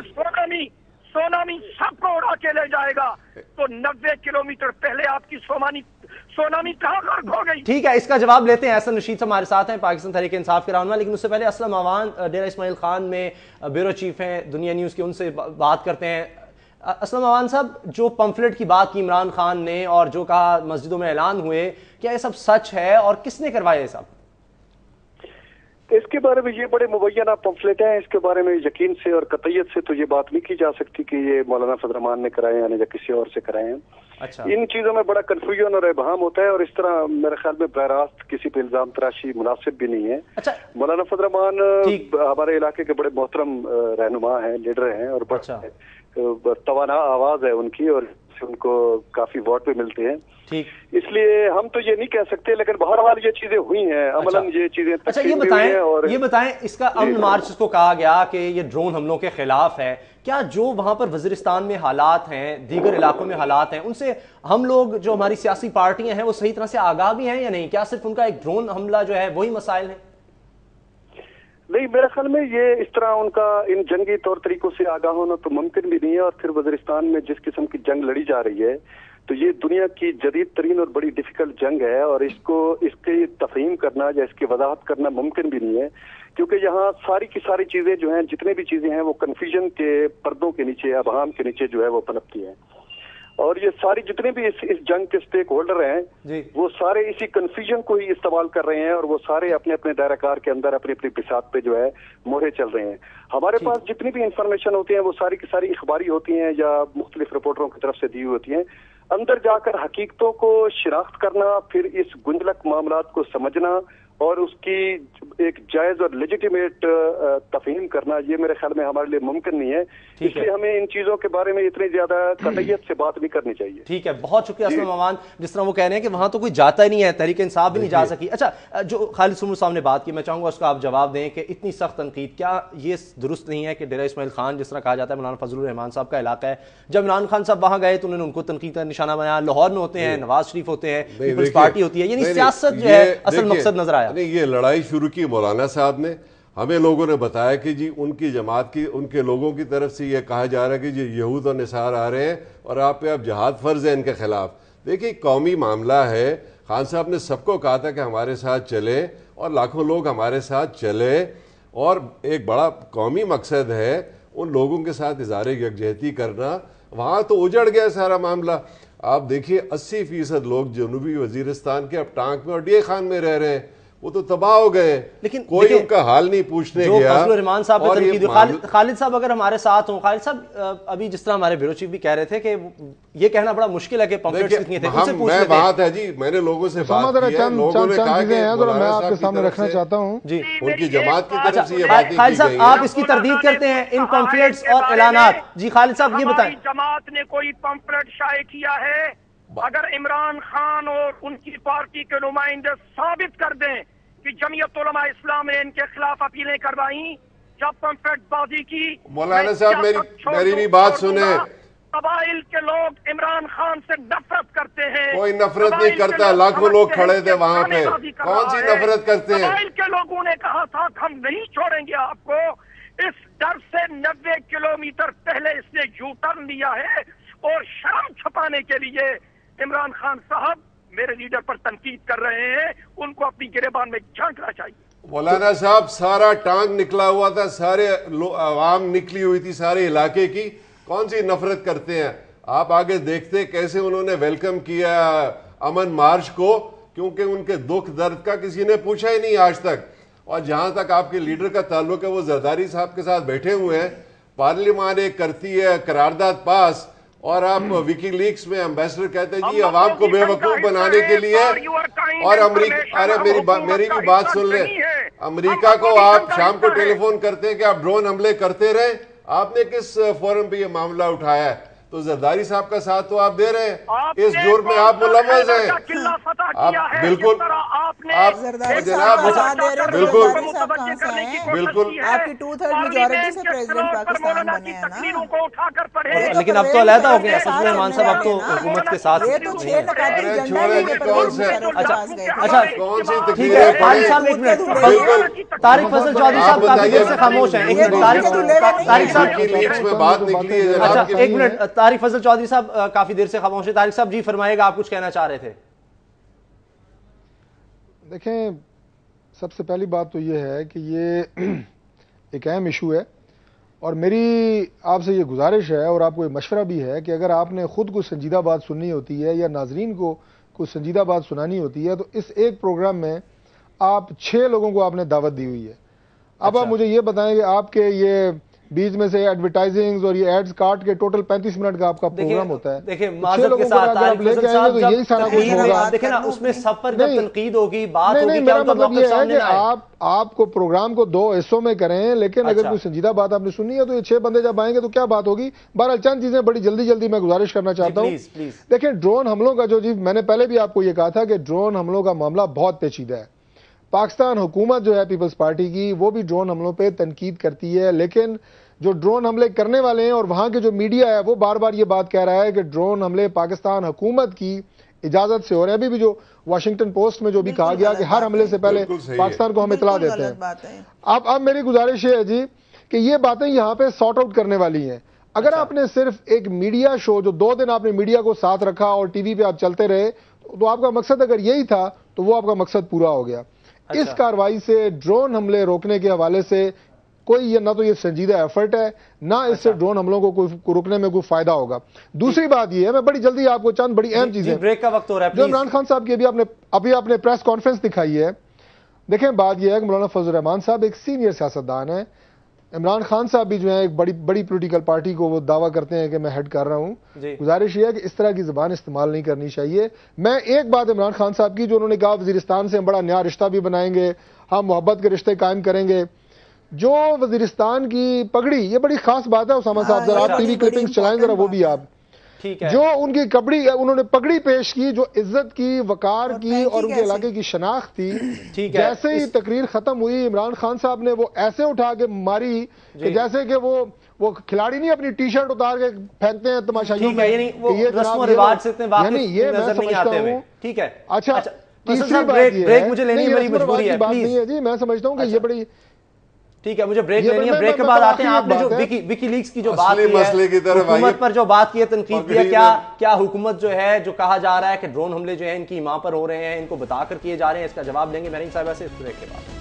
سونامی سب کو اڑا کے لے جائے گا, تو 90 کلومیٹر پہلے آپ کی سونامی کہاں غرق ہو گئی؟ ٹھیک ہے, اس کا جواب لیتے ہیں. احسن رشید ہمارے ساتھ ہیں, پاکستان تحریک انصاف کے رہنما, لیکن اس سے پہلے اسلم امان ڈیرہ اسماعیل خان میں بیورو چیف ہیں دنیا نیوز کے, ان سے بات کرتے ہیں. اسلم امان صاحب، جو پمفلٹ کی بات کی عمران خان نے اور جو کہا مسجدوں میں اعلان ہوئے، کیا یہ سب سچ ہے اور کس نے کروایا یہ سب؟ اس کے بارے میں یہ بڑے مبینہ پمفلٹ ہیں، اس کے بارے میں یقین سے اور قطعیت سے تو یہ بات نہیں کی جا سکتی کہ یہ مولانا فضل الرحمان نے کرائے ہیں یا کسی اور سے کرائے ہیں۔ اچھا، ان چیزوں میں بڑا کنفیوژن اور ابہام ہوتا ہے، اور اس طرح میرے خیال میں براہ راست کسی پہ الزام تراشی مناسب بھی نہیں ہے۔ اچھا، مولانا فضل الرحمان ہمارے علاقے کے بڑے محترم رہنما ہیں، لیڈر ہیں، اور بڑا توانا آواز ہے ان کی، اور ان کو کافی ووٹ بھی ملتے ہیں۔ اس لیے ہم تو یہ نہیں کہہ سکتے، لیکن بہرحال یہ چیزیں ہوئی ہیں، عملاً یہ چیزیں تقسیم بھی ہوئی ہیں۔ اور یہ بتائیں اس کا امن مارچ اس کو کہا گیا کہ یہ ڈرون حملوں کے خلاف ہے، کیا جو وہاں پر وزیرستان میں حالات ہیں، دیگر علاقوں میں حالات ہیں، ان سے ہم لوگ جو ہماری سیاسی پارٹیاں ہیں وہ صحیح طرح سے آگاہ بھی ہیں یا نہیں؟ کیا صرف ان کا ایک ڈرون حملہ جو ہے وہی مسائل ہیں؟ نہیں، میرے خیال میں یہ اس طرح ان کا ان جنگی طور طریقوں سے آگاہ ہونا تو ممکن بھی نہیں ہے، اور پھر وزیرستان میں جس قسم کی جنگ لڑی جا رہی ہے تو یہ دنیا کی جدید ترین اور بڑی ڈیفیکلٹ جنگ ہے، اور اس کی تفہیم کرنا یا اس کی وضاحت کرنا ممکن بھی نہیں ہے، کیونکہ یہاں ساری کی ساری چیزیں جو ہیں، جتنے بھی چیزیں ہیں، وہ کنفیوژن کے پردوں کے نیچے، ابہام کے نیچے جو ہے وہ پنپتی ہیں، اور یہ ساری جتنے بھی اس جنگ کے سٹیک ہولڈر ہیں وہ سارے اسی کنفیوژن کو ہی استعمال کر رہے ہیں، اور وہ سارے اپنے اپنے دائرہ کار کے اندر اپنی اپنی بساط پہ جو ہے مہرے چل رہے ہیں۔ ہمارے پاس جتنی بھی انفارمیشن ہوتی ہیں وہ ساری کی ساری اخباری ہوتی ہیں یا مختلف رپورٹروں کی طرف سے دی ہوئی ہوتی ہیں۔ اندر جا کر حقیقتوں کو شناخت کرنا، پھر اس گنجلک معاملات کو سمجھنا اور اس کی ایک جائز اور لیجیٹیمیٹ تفہیم کرنا، یہ میرے خیال میں ہمارے لیے ممکن نہیں ہے، اس لیے ہمیں ان چیزوں کے بارے میں اتنی زیادہ قطعیت سے بات نہیں کرنی چاہیے۔ ٹھیک ہے، بہت شکریہ اسلم امان۔ جس طرح وہ کہہ رہے ہیں کہ وہاں تو کوئی جاتا ہی نہیں ہے، تحریک انصاف بھی نہیں جا سکی۔ اچھا، جو خالد سمر صاحب نے بات کی، میں چاہوں گا اس کا آپ جواب دیں کہ اتنی سخت تنقید، کیا یہ درست نہیں ہے کہ ڈیرہ اسماعیل خان جس طرح کہا جاتا ہے مولانا فضل الرحمان صاحب کا علاقہ ہے، جب عمران خان صاحب وہاں گئے تو انہوں نے ان کو تنقید کا نشانہ بنایا، لاہور میں ہوتے ہیں، نواز شریف ہوتے ہیں، پیپلز پارٹی ہوتی ہے، یعنی سیاست جو ہے اصل مقصد نظر آیا۔ نہیں، یہ لڑائی شروع کی مولانا صاحب نے، ہمیں لوگوں نے بتایا کہ جی ان کی جماعت کی، ان کے لوگوں کی طرف سے یہ کہا جا رہا ہے کہ جی یہود اور نصارہ آ رہے ہیں اور آپ پہ اب جہاد فرض ہے ان کے خلاف۔ دیکھیں قومی معاملہ ہے، خان صاحب نے سب کو کہا تھا کہ ہمارے ساتھ چلے، اور لاکھوں لوگ ہمارے ساتھ چلے، اور ایک بڑا قومی مقصد ہے ان لوگوں کے ساتھ اظہار یکجہتی کرنا۔ وہاں تو اجڑ گیا سارا معاملہ۔ آپ دیکھیے 80% لوگ جنوبی وزیرستان کے اب ٹانک میں اور ڈی خان میں رہ رہے ہیں، وہ تو تباہ ہو گئے، لیکن کوئی ان کا حال نہیں پوچھنے گیا۔ جو فضل الرحمان صاحب پہ تنقید، خالد صاحب اگر ہمارے ساتھ ہوں، خالد صاحب ابھی جس طرح ہمارے بیورو چیف بھی کہہ رہے تھے کہ یہ کہنا بڑا مشکل ہے کہ پمفلٹس کتنے تھے، ان سے پوچھ لیتے ہیں۔ میں بات ہے جی، میں نے لوگوں سے بات کی ہے، لوگوں نے کہا کہ میں آپ کے سامنے رکھنا چاہتا ہوں جی ان کی جماعت کی طرف سے یہ باتیں کی خالد صاحب گئی آپ اس کی تردید کرتے ہیں ان پمفلٹس اور اعلانات؟ جی خالد صاحب یہ بتائیں، جماعت نے کوئی پمفلٹ شائع کیا ہے؟ اگر عمران خان اور ان کی پارٹی کے نمائندے ثابت کر دیں کہ جمعیت علماء اسلام نے ان کے خلاف اپیلیں کروائیں، جب پمفلٹ بازی کی، مولانا صاحب میری بھی بات سنیں۔ قبائل کے لوگ عمران خان سے نفرت کرتے ہیں، کوئی نفرت نہیں کرتا، لاکھوں لوگ کھڑے تھے وہاں پہ، کون سی نفرت کرتے ہیں؟ قبائل کے لوگوں نے کہا تھا کہ ہم نہیں چھوڑیں گے آپ کو، اس ڈر سے 90 کلومیٹر پہلے اس نے یو ٹرن لیا ہے، اور شرم چھپانے کے لیے عمران خان صاحب میرے لیڈر پر تنقید کر رہے ہیں، ان کو اپنی گریبان میں جھانکنا چاہیے۔ مولانا صاحب سارا ٹانک نکلا ہوا تھا، سارے عوام نکلی ہوئی تھی سارے علاقے کی، کون سی نفرت کرتے ہیں؟ آپ آگے دیکھتے کیسے انہوں نے ویلکم کیا امن مارچ کو، کیونکہ ان کے دکھ درد کا کسی نے پوچھا ہی نہیں آج تک۔ اور جہاں تک آپ کے لیڈر کا تعلق ہے، وہ زرداری صاحب کے ساتھ بیٹھے ہوئے ہیں، پارلیمان ایک کرتی ہے قرارداد پاس، اور آپ وکی لیکس میں امبیسڈر کہتے ہیں جی عوام کو بے وقوف بنانے کے لیے، اور میری بھی بات سن لیں، امریکہ کو آپ شام کو ٹیلی فون کرتے ہیں کہ آپ ڈرون حملے کرتے رہیں، آپ نے کس فورم پہ یہ معاملہ اٹھایا ہے؟ تو زرداری صاحب کا ساتھ تو آپ دے رہے ہیں، اس جرم میں آپ ملوث ہیں۔ آپ بالکل جناب بالکل آپ کی 2/3 میجورٹی سے پریزیڈنٹ پاکستان بنے ہیں نا، لیکن اب تو علیحدہ ہو گئے فضل الرحمان صاحب، اب تو حکومت کے ساتھ یہ تو 6 نکاتی ایجنڈا لے کے پرویز مشرف کے پاس گئے تھے۔ اچھا کون سی ٹھیک ہے تقریریں خالد صاحب ایک منٹ، طارق فضل چودھری صاحب کافی دیر سے خاموش ہیں، ایک منٹ طارق صاحب وکی لیکس میں بات نکلی ہے اچھا جناب۔ ایک منٹ، طارق فضل چودھری صاحب کافی دیر سے خاموش ہیں، طارق صاحب جی فرمائے گا، آپ کچھ کہنا چاہ رہے تھے۔ دیکھیں سب سے پہلی بات تو یہ ہے کہ یہ ایک اہم ایشو ہے، اور میری آپ سے یہ گزارش ہے اور آپ کو یہ مشورہ بھی ہے کہ اگر آپ نے خود کو سنجیدہ بات سننی ہوتی ہے یا ناظرین کو کوئی سنجیدہ بات سنانی ہوتی ہے تو اس ایک پروگرام میں آپ 6 لوگوں کو آپ نے دعوت دی ہوئی ہے. اب آپ مجھے یہ بتائیں کہ آپ کے یہ بیچ میں سے ایڈورٹائزنگز اور یہ ایڈز کاٹ کے ٹوٹل 35 منٹ کا آپ کا پروگرام ہوتا ہے. دیکھیں معذرت کے ساتھ طارق فضل صاحب تو یہی سارا کچھ ہوگا. دیکھیں نا اس میں سب پر جب تنقید ہوگی بات ہوگی نہیں, میرا مطلب یہ ہے کہ آپ کو پروگرام کو 2 حصوں میں کریں, لیکن اگر کوئی سنجیدہ بات آپ نے سنی ہے تو یہ 6 بندے جب آئیں گے تو کیا بات ہوگی. بہرحال چند چیزیں بڑی جلدی میں گزارش کرنا چاہتا ہوں. دیکھیں ڈرون حملوں کا جو میں نے پہلے بھی آپ کو یہ کہا تھا کہ ڈرون حملوں کا معاملہ بہت پیچیدہ ہے. پاکستان حکومت جو ہے پیپلز پارٹی کی وہ بھی ڈرون حملوں پہ تنقید کرتی ہے, لیکن جو ڈرون حملے کرنے والے ہیں اور وہاں کے جو میڈیا ہے وہ بار بار یہ بات کہہ رہا ہے کہ ڈرون حملے پاکستان حکومت کی اجازت سے ہو رہے ہیں. ابھی بھی جو واشنگٹن پوسٹ میں جو بھی کہا گیا کہ ہر حملے سے پہلے پاکستان کو ہم اطلاع دیتے ہیں. اب میری گزارش یہ ہے جی کہ یہ باتیں یہاں پہ سارٹ آؤٹ کرنے والی ہیں. اگر آپ نے صرف ایک میڈیا شو جو 2 دن آپ نے میڈیا کو ساتھ رکھا اور ٹی وی پہ آپ چلتے رہے تو آپ کا مقصد اگر یہی تھا تو وہ آپ کا مقصد پورا ہو گیا. اس کارروائی سے ڈرون حملے روکنے کے حوالے سے کوئی نہ تو یہ سنجیدہ ایفرٹ ہے نہ اس سے ڈرون حملوں کو روکنے میں کوئی فائدہ ہوگا. دوسری بات یہ ہے, میں بڑی جلدی آپ کو چند بڑی اہم چیزیں بریک کا وقت ہو رہا ہے جو عمران خان صاحب کی ابھی آپ نے پریس کانفرنس دکھائی ہے. دیکھیں بات یہ ہے کہ مولانا فضل الرحمان صاحب ایک سینئر سیاستدان ہیں. عمران خان صاحب بھی جو ہیں ایک بڑی پولیٹیکل پارٹی کو وہ دعویٰ کرتے ہیں کہ میں ہیڈ کر رہا ہوں. گزارش یہ ہے کہ اس طرح کی زبان استعمال نہیں کرنی چاہیے. میں ایک بات عمران خان صاحب کی جو انہوں نے کہا وزیرستان سے ہم بڑا نیا رشتہ بھی بنائیں گے, ہم محبت کے رشتے قائم کریں گے. جو وزیرستان کی پگڑی یہ بڑی خاص بات ہے اسامہ صاحب, ذرا آپ ٹی وی کلپنگز چلائیں ذرا وہ بھی آپ. جو ان کی انہوں نے پگڑی پیش کی جو عزت کی وقار کی اور ان کے علاقے کی شناخت تھی, جیسے ہی تقریر ختم ہوئی عمران خان صاحب نے وہ ایسے اٹھا کے ماری کہ جیسے کہ وہ کھلاڑی نہیں اپنی ٹی شرٹ اتار کے پھینکتے ہیں تماشائیوں میں. یہ رسم و رواج سے اتنے واقف نظر نہیں آتے ہیں. ٹھیک ہے, اچھا تیسری بریک مجھے لینی ہے, میری مجبوری ہے پلیز. جی میں سمجھتا ہوں کہ یہ بڑی ٹھیک ہے, مجھے بریک لینی ہے. بریک کے بعد آتے ہیں. آپ نے جو وکی لیکس کی جو بات کی ہے, حکومت پر جو بات کی ہے, تنقید کیا, کیا حکومت جو ہے جو کہا جا رہا ہے کہ ڈرون حملے جو ہیں ان کی ماں پر ہو رہے ہیں ان کو بتا کر کیے جا رہے ہیں, اس کا جواب لیں گے مہرین صاحبہ سے اس بریک کے بعد.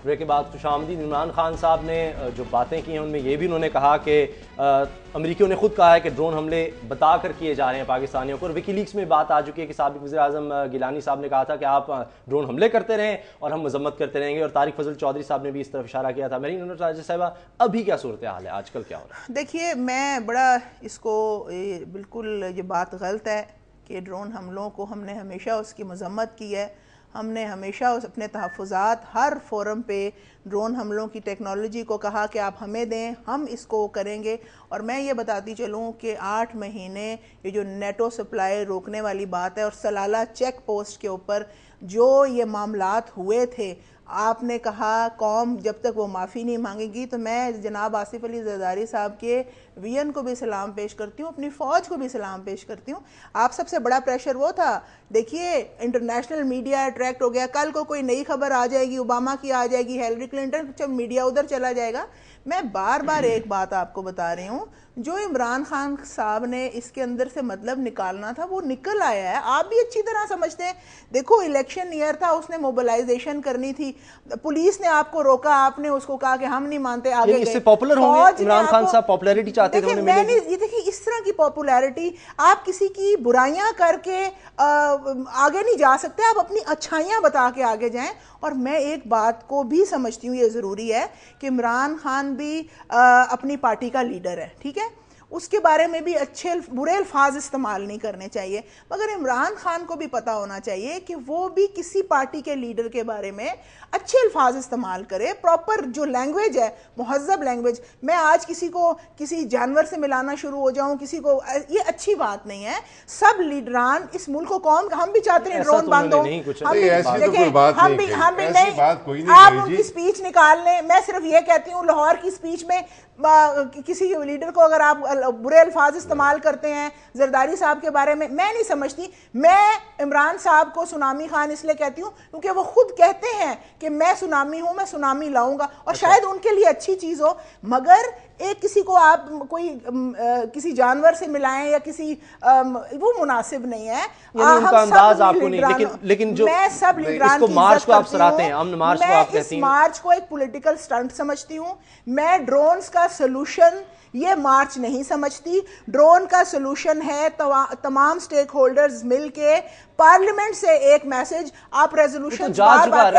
بریک کے بعد خوش آمدید. عمران خان صاحب نے جو باتیں کی ہیں ان میں یہ بھی انہوں نے کہا کہ امریکیوں نے خود کہا ہے کہ ڈرون حملے بتا کر کیے جا رہے ہیں پاکستانیوں کو, اور وکی لیکس میں بات آ چکی ہے کہ سابق وزیر اعظم گیلانی صاحب نے کہا تھا کہ آپ ڈرون حملے کرتے رہیں اور ہم مذمت کرتے رہیں گے, اور طارق فضل چودھری صاحب نے بھی اس طرف اشارہ کیا تھا. میری راجہ صاحبہ ابھی کیا صورتحال ہے, آج کل کیا ہو رہا ہے؟ دیکھیے میں بڑا اس کو بالکل یہ بات غلط ہے کہ ڈرون حملوں کو ہم نے ہمیشہ اس کی مذمت کی ہے. ہم نے ہمیشہ اپنے تحفظات ہر فورم پہ ڈرون حملوں کی ٹیکنالوجی کو کہا کہ آپ ہمیں دیں, ہم اس کو کریں گے. اور میں یہ بتاتی چلوں کہ 8 مہینے یہ جو نیٹو سپلائی روکنے والی بات ہے اور سلالہ چیک پوسٹ کے اوپر جو یہ معاملات ہوئے تھے, آپ نے کہا قوم جب تک وہ معافی نہیں مانگے گی. تو میں جناب آصف علی زرداری صاحب کے وی این کو بھی سلام پیش کرتی ہوں, اپنی فوج کو بھی سلام پیش کرتی ہوں. آپ سب سے بڑا پریشر وہ تھا. دیکھیے انٹرنیشنل میڈیا اٹریکٹ ہو گیا, کل کو کوئی نئی خبر آ جائے گی, اوباما کی آ جائے گی, ہیلری کلنٹن, جب میڈیا ادھر چلا جائے گا. میں بار بار ایک بات آپ کو بتا رہی ہوں, جو عمران خان صاحب نے اس کے اندر سے مطلب نکالنا تھا وہ نکل آیا ہے. آپ بھی اچھی طرح سمجھتے ہیں. دیکھو الیکشن ایئر تھا, اس نے موبلائزیشن کرنی تھی, پولیس نے آپ کو روکا, آپ نے اس کو کہا کہ ہم نہیں مانتے, آگے گئے. اس سے پاپولر ہوں گے عمران خان صاحب, پاپولیرٹی چاہتے تھے. میں نے یہ دیکھیں اس طرح کی پاپولیرٹی, آپ کسی کی برائیاں کر کے آگے نہیں جا سکتے, آپ اپنی اچھائیاں بتا کے آگے جائیں. اور میں ایک بات کو بھی سمجھتی ہوں, یہ ضروری ہے کہ عمران خان بھی اپنی پارٹی کا لیڈر ہے, ٹھیک ہے, اس کے بارے میں بھی اچھے برے الفاظ استعمال نہیں کرنے چاہیے. مگر عمران خان کو بھی پتا ہونا چاہیے کہ وہ بھی کسی پارٹی کے لیڈر کے بارے میں اچھے الفاظ استعمال کرے, پراپر جو لینگویج ہے, مہذب لینگویج. میں آج کسی کو کسی جانور سے ملانا شروع ہو جاؤں, کسی کو, یہ اچھی بات نہیں ہے. سب لیڈران اس ملک کو قوم, ہم بھی چاہتے ہیں ڈرون بند ہو, ہم بھی نہیں, آپ ان کی سپیچ نکال لیں. میں صرف یہ کہتی ہوں لاہور کی سپیچ میں کسی لیڈر کو اگر آپ برے الفاظ استعمال کرتے ہیں زرداری صاحب کے بارے میں نہیں سمجھتی. میں عمران صاحب کو سونامی خان اس لیے کہتی ہوں کیونکہ وہ خود کہتے ہیں کہ میں سونامی ہوں, میں سونامی لاؤں گا, اور شاید ان کے لیے اچھی چیز ہو, مگر ایک کسی کو آپ کوئی کسی جانور سے ملائیں یا کسی وہ مناسب نہیں ہے. ان کا انداز آپ کو نہیں, لیکن جو میں سب لیڈران کی مارچ کو آپ عزت سراہتے کرتی ہیں, ہوں. امن مارچ کو آپ کہتی ہیں. میں اس مارچ کو ایک پولیٹیکل سٹنٹ سمجھتی ہوں. میں ڈرونز کا سلوشن یہ مارچ نہیں سمجھتی. ڈرون کا سلوشن ہے تمام سٹیک ہولڈرز مل کے پارلیمنٹ سے ایک میسج, آپ ریزولوشنز بار بار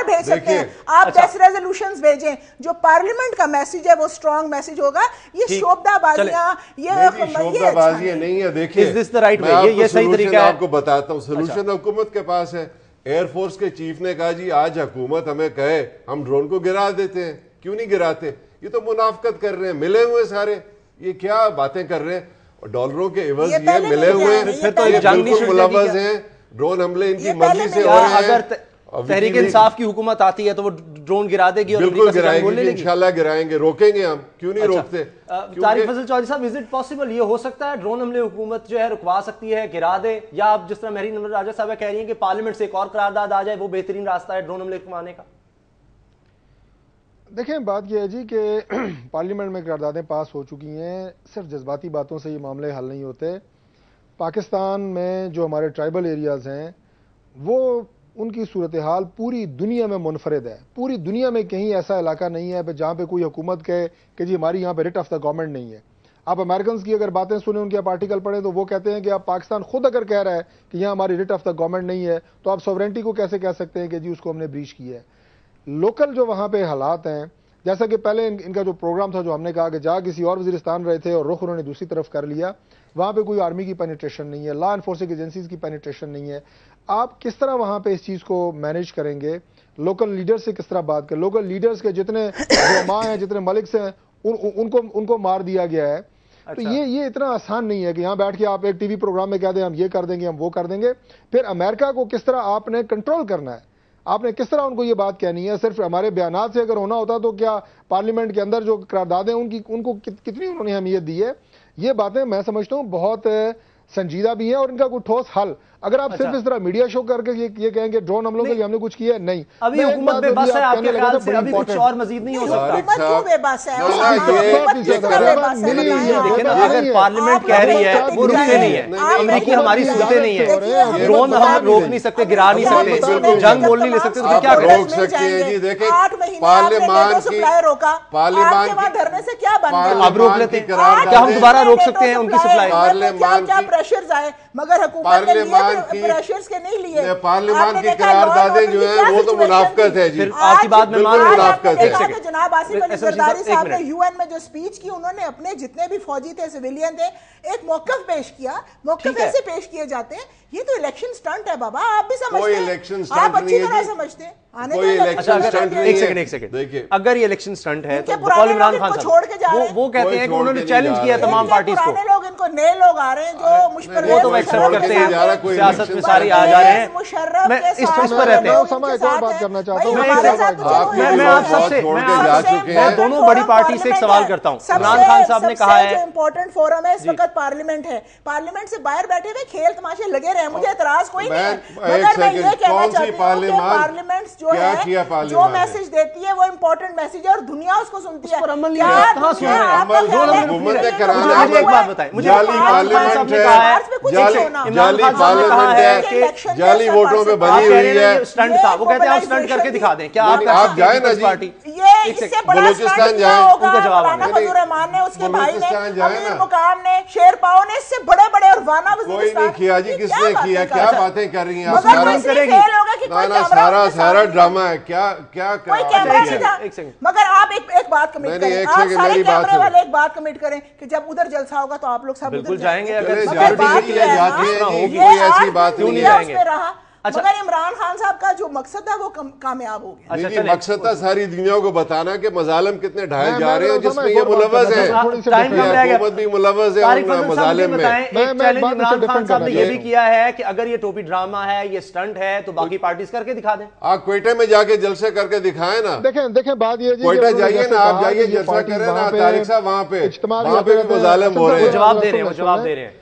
بھیج سکتے ہیں, آپ 10 ریزولوشنز بھیجیں, جو پارلیمنٹ کا میسج ہے وہ اسٹرانگ میسج ہوگا. یہ شوبدہ بازیاں, شوبدہ بازیاں نہیں ہے. دیکھیں یہ صحیح طریقہ ہے, آپ کو بتاتا ہوں. سلوشن حکومت کے پاس ہے. ایئر فورس کے چیف نے کہا جی آج حکومت ہمیں کہے ہم ڈرون کو گرا دیتے ہیں. کیوں نہیں گراتے؟ یہ تو منافقت کر رہے ہیں, ملے ہوئے سارے, یہ کیا باتیں کر رہے ہیں. ڈالروں کے عوض یہ ملے ہوئے ہیں, پھر تو جنگ ملوث ہیں. ڈرون حملے ان کی مرضی سے ہو رہے ہیں. اگر تحریک انصاف کی حکومت آتی ہے تو وہ ڈرون گرا دے گی, اور بالکل گرائے گی, انشاءاللہ گرائیں گے. روکیں گے ہم, کیوں نہیں روکتے. طارق فضل چودھری صاحب, از اٹ پاسبل, یہ ہو سکتا ہے ڈرون حملے حکومت جو ہے رکوا سکتی ہے, گرا دے, یا آپ جس طرح مہرین انور راجہ صاحب کہہ رہی ہیں کہ پارلیمنٹ سے ایک اور قرارداد آ جائے, وہ بہترین راستہ ہے ڈرون حملے رکوانے کا؟ دیکھیں بات یہ ہے جی کہ پارلیمنٹ میں قراردادیں پاس ہو چکی ہیں. صرف جذباتی باتوں سے یہ معاملے حل نہیں ہوتے. پاکستان میں جو ہمارے ٹرائبل ایریاز ہیں وہ ان کی صورتحال پوری دنیا میں منفرد ہے. پوری دنیا میں کہیں ایسا علاقہ نہیں ہے جہاں پہ کوئی حکومت کہے کہ جی ہماری یہاں پہ ریٹ آف دا گورنمنٹ نہیں ہے. آپ امریکنز کی اگر باتیں سنیں, ان کے آپ آرٹیکل پڑھیں, تو وہ کہتے ہیں کہ آپ پاکستان خود اگر کہہ رہا ہے کہ یہاں ہماری ریٹ آف دا گورنمنٹ نہیں ہے, تو آپ سوورنٹی کو کیسے کہہ سکتے ہیں کہ جی اس کو ہم نے بریچ کیا ہے. لوکل جو وہاں پہ حالات ہیں, جیسا کہ پہلے ان کا جو پروگرام تھا, جو ہم نے کہا کہ جہاں کسی اور وزیرستان رہے تھے اور رخ انہوں نے دوسری طرف کر لیا, وہاں پہ کوئی آرمی کی پینیٹریشن نہیں ہے, لا انفورسنگ ایجنسیز کی پینیٹریشن نہیں ہے. آپ کس طرح وہاں پہ اس چیز کو مینیج کریں گے؟ لوکل لیڈر سے کس طرح بات کریں؟ لوکل لیڈرز کے جتنے علماء ہیں, جتنے ملکس ہیں, ان کو مار دیا گیا ہے. تو یہ اتنا آسان نہیں ہے کہ یہاں بیٹھ کے آپ ایک ٹی وی پروگرام میں کہہ دیں ہم یہ کر دیں گے, ہم وہ کر دیں گے. پھر امریکہ کو کس طرح آپ نے کنٹرول کرنا ہے؟ آپ نے کس طرح ان کو یہ بات کہنی ہے؟ صرف ہمارے بیانات سے اگر ہونا ہوتا تو کیا پارلیمنٹ کے اندر جو قراردادیں ان کو کتنی انہوں نے اہمیت دی ہے؟ یہ باتیں میں سمجھتا ہوں بہت سنجیدہ بھی ہیں, اور ان کا کوئی ٹھوس حل. اگر آپ صرف اس طرح میڈیا شو کر کے یہ کہیں گے ڈرون حملوں کے لیے ہم نے کچھ کیا, نہیں. ابھی حکومت بے بس ہے آپ کے خیال سے, ابھی کچھ اور مزید نہیں ہو سکتا؟ حکومت کیوں بے بس ہے؟ اگر پارلیمنٹ کہہ رہی ہے وہ رکتے نہیں ہے, امریکی ہماری صورتیں نہیں ہے, ڈرون ہم روک نہیں سکتے, گرا نہیں سکتے, جنگ مول نہیں لے سکتے, تو کیا کریں؟ روک سکتے ہیں جی. دیکھیں پارلیمان دھرنے سے کیا بن گیا؟ اب روک لیتے ہیں, کیا ہم دوبارہ روک سکتے ہیں ان کی سپلائی؟ کیا پریشرز آئے, مگر حکومت نے پریشرز کے نہیں لیے. پارلیمان کی قراردادیں جو ہیں وہ تو منافقت ہے جی. آپ کی بات میں مان رہا ہوں. جناب آصف علی زرداری صاحب نے یو این میں جو سپیچ کی, انہوں نے اپنے جتنے بھی فوجی تھے, سویلین تھے, ایک موقف پیش کیا. موقف ایسے پیش کیے جاتے ہیں. یہ تو الیکشن سٹنٹ ہے بابا, آپ بھی سمجھتے ہیں, آپ اچھی طرح سمجھتے ہیں. ایک سیکنڈ, اگر یہ الیکشن سٹنٹ ہے تو بقول عمران خان صاحب وہ کہتے ہیں کہ انہوں نے چیلنج کیا تمام پارٹیز کو. پرانے لوگ, ان کو نئے لوگ آ رہے ہیں جو مجھ پر وہ تو ایکسپٹ کرتے ہیں, سیاست میں سارے آ جا رہے ہیں, میں اس پر رہتے ہیں. میں آپ سب سے, میں دونوں بڑی پارٹی سے ایک سوال کرتا ہوں. عمران خان صاحب نے کہا ہے جو امپورٹنٹ فورم ہے اس وقت پارلیمنٹ ہے, پارلیمنٹ سے باہر بیٹھے ہوئے کھیل تماشے لگے رہے ہیں, مجھے اعتراض کوئی نہیں ہے, مگر میں یہ کہنا چاہتی ہوں کہ پارلیمنٹ جو ہے جو میسج دیتی ہے وہ امپورٹنٹ میسج ہے, اور دنیا اس کو سنتی ہے. ایک بات بتائیں مجھے, جعلی ووٹوں پہ بنی ہوئی ہے, سٹنٹ تھا, وہ کہتے ہیں آپ سٹنٹ کر کے دکھا دیں. کیا آپ جائیں نا جی, بلوچستان جائیں, ان کا جواب ہے فضل الرحمان نے, اس کے بھائی نے, امیر مقام نے, شیر پاؤ نے, اس سے بڑے بڑے اور وانا کوئی نہیں کیا جی. کس نے کیا؟ کیا باتیں کر رہی ہیں آپ؟ سارا ڈرامہ ہے. کیا مگر آپ ایک بات کمٹ کریں, آپ سارے کیمرے والے ایک بات کمٹ کریں کہ جب ادھر جلسہ ہوگا تو آپ لوگ سب بالکل جائیں گے. اگر کوئی ایسی بات نہیں جائیں گے. مگر عمران خان صاحب کا جو مقصد ہے وہ کامیاب ہو گیا. نہیں مقصد تھا ساری دنیا کو بتانا کہ مظالم کتنے ڈھائے جا رہے ہیں جس میں یہ ملوث ہے, حکومت بھی ملوث ہے ان مظالم میں. ایک چیلنج عمران خان صاحب نے یہ بھی کیا ہے کہ اگر یہ ٹوپی ڈرامہ ہے, یہ سٹنٹ ہے, تو باقی پارٹیز کر کے دکھا دیں. آپ کوئٹہ میں جا کے جلسے کر کے دکھائیں نا. دیکھیں بات یہ کوئٹہ جائیے نا, آپ جائیے جلسہ کریں نا طارق صاحب, وہاں پہ بھی مظالم ہو رہے ہیں. جواب دے رہے ہیں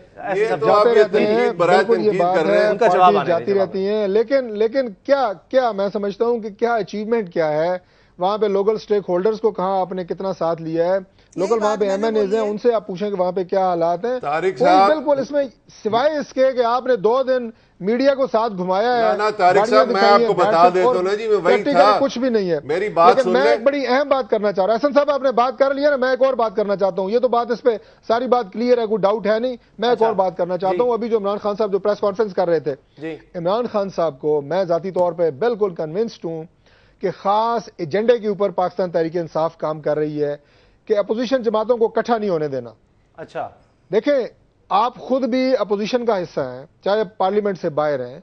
جاتی رہتی ہیں. لیکن کیا میں سمجھتا ہوں کہ کیا اچیومنٹ کیا ہے وہاں پہ لوکل سٹیک ہولڈرز کو کہاں آپ نے کتنا ساتھ لیا ہے, لوکل وہاں پہ ایم این ایز ہیں ان سے آپ پوچھیں کہ وہاں پہ کیا حالات ہیں. بالکل اس میں سوائے اس کے کہ آپ نے 2 دن میڈیا کو ساتھ گھمایا ہے. طارق صاحب میں آپ کو بتا دیتا ہوں نا جی, میں وہی تھا, کچھ بھی نہیں ہے. میری بات سن لیں, میں ایک بڑی اہم بات کرنا چاہ رہا ہوں. حسن صاحب آپ نے بات کر لیا نا, میں ایک اور بات کرنا چاہتا ہوں. یہ تو بات اس پہ ساری بات کلیئر ہے, کوئی ڈاؤٹ ہے نہیں. میں ایک اور بات کرنا چاہتا ہوں. ابھی جو عمران خان صاحب جو پریس کانفرنس کر رہے تھے, عمران خان صاحب کو میں ذاتی طور پہ بالکل کنونسڈ ہوں کہ خاص ایجنڈے کے اوپر پاکستان تحریک انصاف کام کر رہی ہے کہ اپوزیشن جماعتوں کو اکٹھا نہیں ہونے دینا. اچھا دیکھیں, آپ خود بھی اپوزیشن کا حصہ ہیں, چاہے پارلیمنٹ سے باہر ہیں.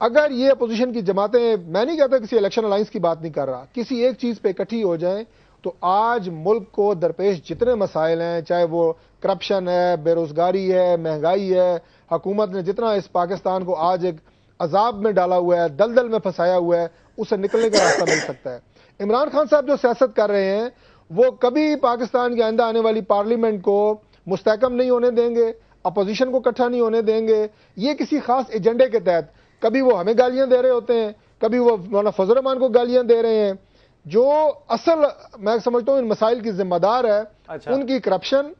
اگر یہ اپوزیشن کی جماعتیں, میں نہیں کہتا کسی الیکشن الائنس کی بات نہیں کر رہا, کسی ایک چیز پہ اکٹھی ہو جائیں تو آج ملک کو درپیش جتنے مسائل ہیں, چاہے وہ کرپشن ہے, بے روزگاری ہے, مہنگائی ہے, حکومت نے جتنا اس پاکستان کو آج ایک عذاب میں ڈالا ہوا ہے, دلدل میں پھنسایا ہوا ہے, اسے نکلنے کا راستہ مل سکتا ہے. عمران خان صاحب جو سیاست کر رہے ہیں وہ کبھی پاکستان کی آئندہ آنے والی پارلیمنٹ کو مستحکم نہیں ہونے دیں گے, اپوزیشن کو اکٹھا نہیں ہونے دیں گے. یہ کسی خاص ایجنڈے کے تحت کبھی وہ ہمیں گالیاں دے رہے ہوتے ہیں, کبھی وہ مولانا فضل الرحمان کو گالیاں دے رہے ہیں. جو اصل میں سمجھتا ہوں ان مسائل کی ذمہ دار ہے, ان کی کرپشن,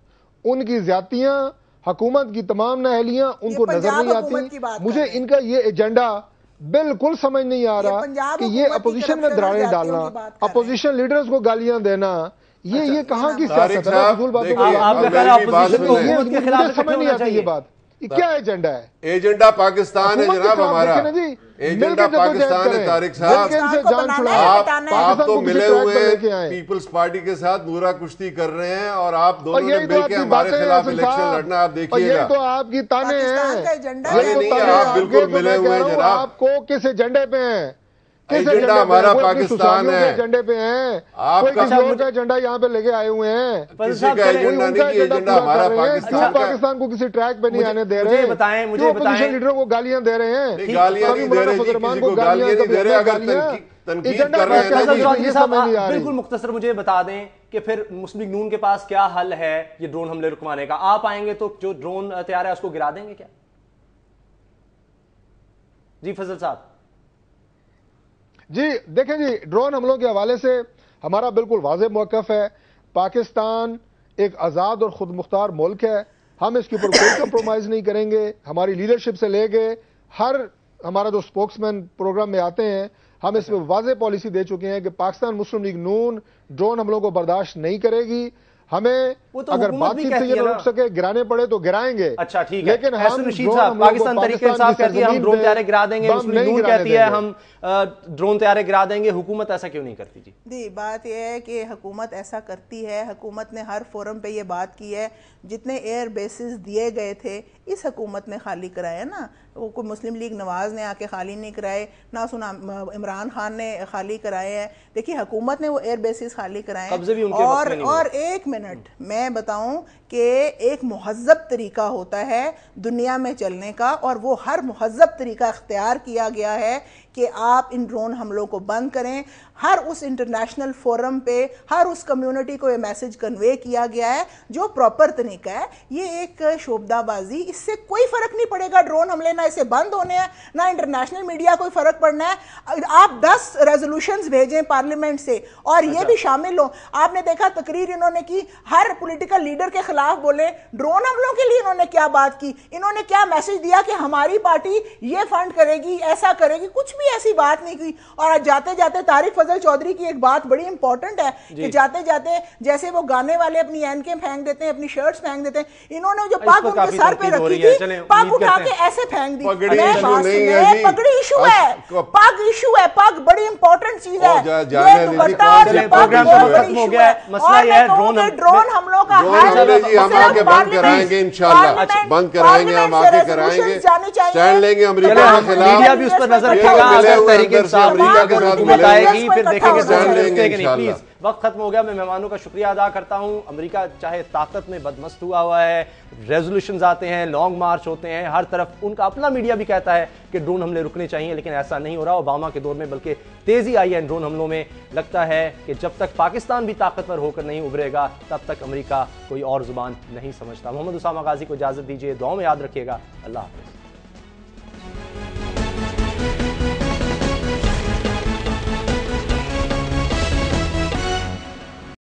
ان کی زیادتیاں, حکومت کی تمام نااہلیاں ان کو نظر نہیں آتی. مجھے ان کا یہ ایجنڈا بالکل سمجھ نہیں آ رہا کہ یہ اپوزیشن میں دراڑیں ڈالنا, اپوزیشن لیڈرز کو گالیاں دینا, یہ کہاں کی سیاست ہے؟ فضول باتوں کو سمجھ نہیں آتی. یہ بات کیا ایجنڈا ہے؟ ایجنڈا پاکستان ہے جناب ہمارا, ایجنڈا پاکستان ہے. طارق صاحب آپ تو ملے ہوئے ہیں پیپلز پارٹی کے ساتھ, نورا کشتی کر رہے ہیں, اور آپ دونوں نے مل کے ہمارے خلاف الیکشن لڑنا, آپ دیکھیے گا. یہ تو آپ کی تانے ہیں, آپ بالکل ملے ہوئے ہیں جناب. آپ کو کس ایجنڈے پہ ہیں؟ ایجنڈا ہمارا پاکستان ہے. ایجنڈے پہ ہیں, کوئی کسی اور کا ایجنڈا یہاں پہ لے کے آئے ہوئے ہیں. کسی کا ایجنڈا نہیں, ایجنڈا ہمارا پاکستان کا. پاکستان کو کسی ٹریک پہ نہیں آنے دے رہے. مجھے اپوزیشن لیڈروں کو گالیاں دے رہے ہیں, گالیاں نہیں دے رہے جی, کسی کو گالیاں نہیں دے رہے. اگر تنقید کر رہے ہیں بالکل مختصر مجھے بتا دیں کہ پھر مسلم لیگ نون کے پاس کیا حل ہے یہ ڈرون حملے رکوانے کا؟ آپ آئیں گے تو جو ڈرون تیار ہے اس کو گرا دیں گے کیا؟ جی فضل صاحب. جی دیکھیں جی, ڈرون حملوں کے حوالے سے ہمارا بالکل واضح موقف ہے. پاکستان ایک آزاد اور خود مختار ملک ہے, ہم اس کے اوپر کوئی کمپرومائز نہیں کریں گے. ہماری لیڈرشپ سے لے کے ہمارا جو سپوکس مین پروگرام میں آتے ہیں, ہم اس میں واضح پالیسی دے چکے ہیں کہ پاکستان مسلم لیگ نون ڈرون حملوں کو برداشت نہیں کرے گی. ہمیں اگر بات چیت سے یہ روک سکے, گرانے پڑے تو گرائیں گے. اچھا ٹھیک ہے, لیکن ہم پاکستان تحریک انصاف کہتی ہے ہم ڈرون طیارے گرا دیں گے, مسلم لیگ نون کہتی ہے ہم ڈرون طیارے گرا دیں گے. حکومت ایسا کیوں نہیں کرتی؟ جی بات یہ ہے کہ حکومت ایسا کرتی ہے. حکومت نے ہر فورم پہ یہ بات کی ہے, جتنے ایئر بیسز دیے گئے تھے اس حکومت نے خالی کرائے نا. وہ کوئی مسلم لیگ نواز نے آ کے خالی نہیں کرائے, نہ عمران خان نے خالی کرائے ہیں. دیکھیے حکومت نے وہ ایئر بیسز خالی کرائے ہیں. اور ایک منٹ میں بتاؤں کہ ایک مہذب طریقہ ہوتا ہے دنیا میں چلنے کا, اور وہ ہر مہذب طریقہ اختیار کیا گیا ہے کہ آپ ان ڈرون حملوں کو بند کریں. ہر اس انٹرنیشنل فورم پہ ہر اس کمیونٹی کو یہ میسج کنوے کیا گیا ہے جو پراپر طریقہ ہے. یہ ایک شعبدہ بازی, اس سے کوئی فرق نہیں پڑے گا. ڈرون حملے نہ اسے بند ہونے ہیں, نہ انٹرنیشنل میڈیا کوئی فرق پڑنا ہے. آپ 10 ریزولوشنز بھیجیں پارلیمنٹ سے اور یہ بھی شامل ہوں. آپ نے دیکھا تقریر انہوں نے کی, ہر پولیٹیکل لیڈر کے خلاف بولے. ڈرون حملوں کے لیے انہوں نے کیا بات کی, انہوں نے کیا میسج دیا کہ ہماری پارٹی یہ فنڈ کرے گی, ایسا کرے گی؟ کچھ بھی بھی ایسی بات نہیں کی. اور جاتے جاتے طارق فضل چودھری کی ایک بات بڑی امپورٹنٹ ہے کہ جاتے جاتے جیسے وہ گانے والے اپنی اینکیں پھینک دیتے ہیں, اپنی شرٹس پھینک دیتے ہیں, انہوں نے جو پگ ان کے سر پہ رکھی تھی پگ اٹھا کے ایسے پھینک دی. پگڑی ایشو ہے, پگ ایشو ہے, پگ بڑی امپورٹنٹ چیز ہے. یہ دوپٹہ اور یہ پگ بہت بڑی ایشو ہے. اور میں کہوں کہ ڈرون حملوں کا ہم آ کے بند کرائیں گے, انشاءاللہ بند کرائیں گے, ہم آ کے کرائیں گے, اسٹینڈ لیں گے امریکہ کے خلاف. میڈیا بھی اس پر نظر رکھے گا, اگر تحریک انصاف امریکہ کے ساتھ حکومت آئے گی پھر دیکھیں گے سٹینڈ لیں گے انشاءاللہ. وقت ختم ہو گیا. میں مہمانوں کا شکریہ ادا کرتا ہوں. امریکہ چاہے طاقت میں بدمست ہوا ہے, ریزولوشنز آتے ہیں, لانگ مارچ ہوتے ہیں, ہر طرف ان کا اپنا میڈیا بھی کہتا ہے کہ ڈرون حملے رکنے چاہیے, لیکن ایسا نہیں ہو رہا. اوباما کے دور میں بلکہ تیزی آئی ہے ان ڈرون حملوں میں. لگتا ہے کہ جب تک پاکستان بھی طاقتور ہو کر نہیں ابھرے گا تب تک امریکہ کوئی اور زبان نہیں سمجھتا. محمد اسامہ غازی کو اجازت دیجیے, دعاؤں میں یاد رکھیے گا. اللہ حافظ.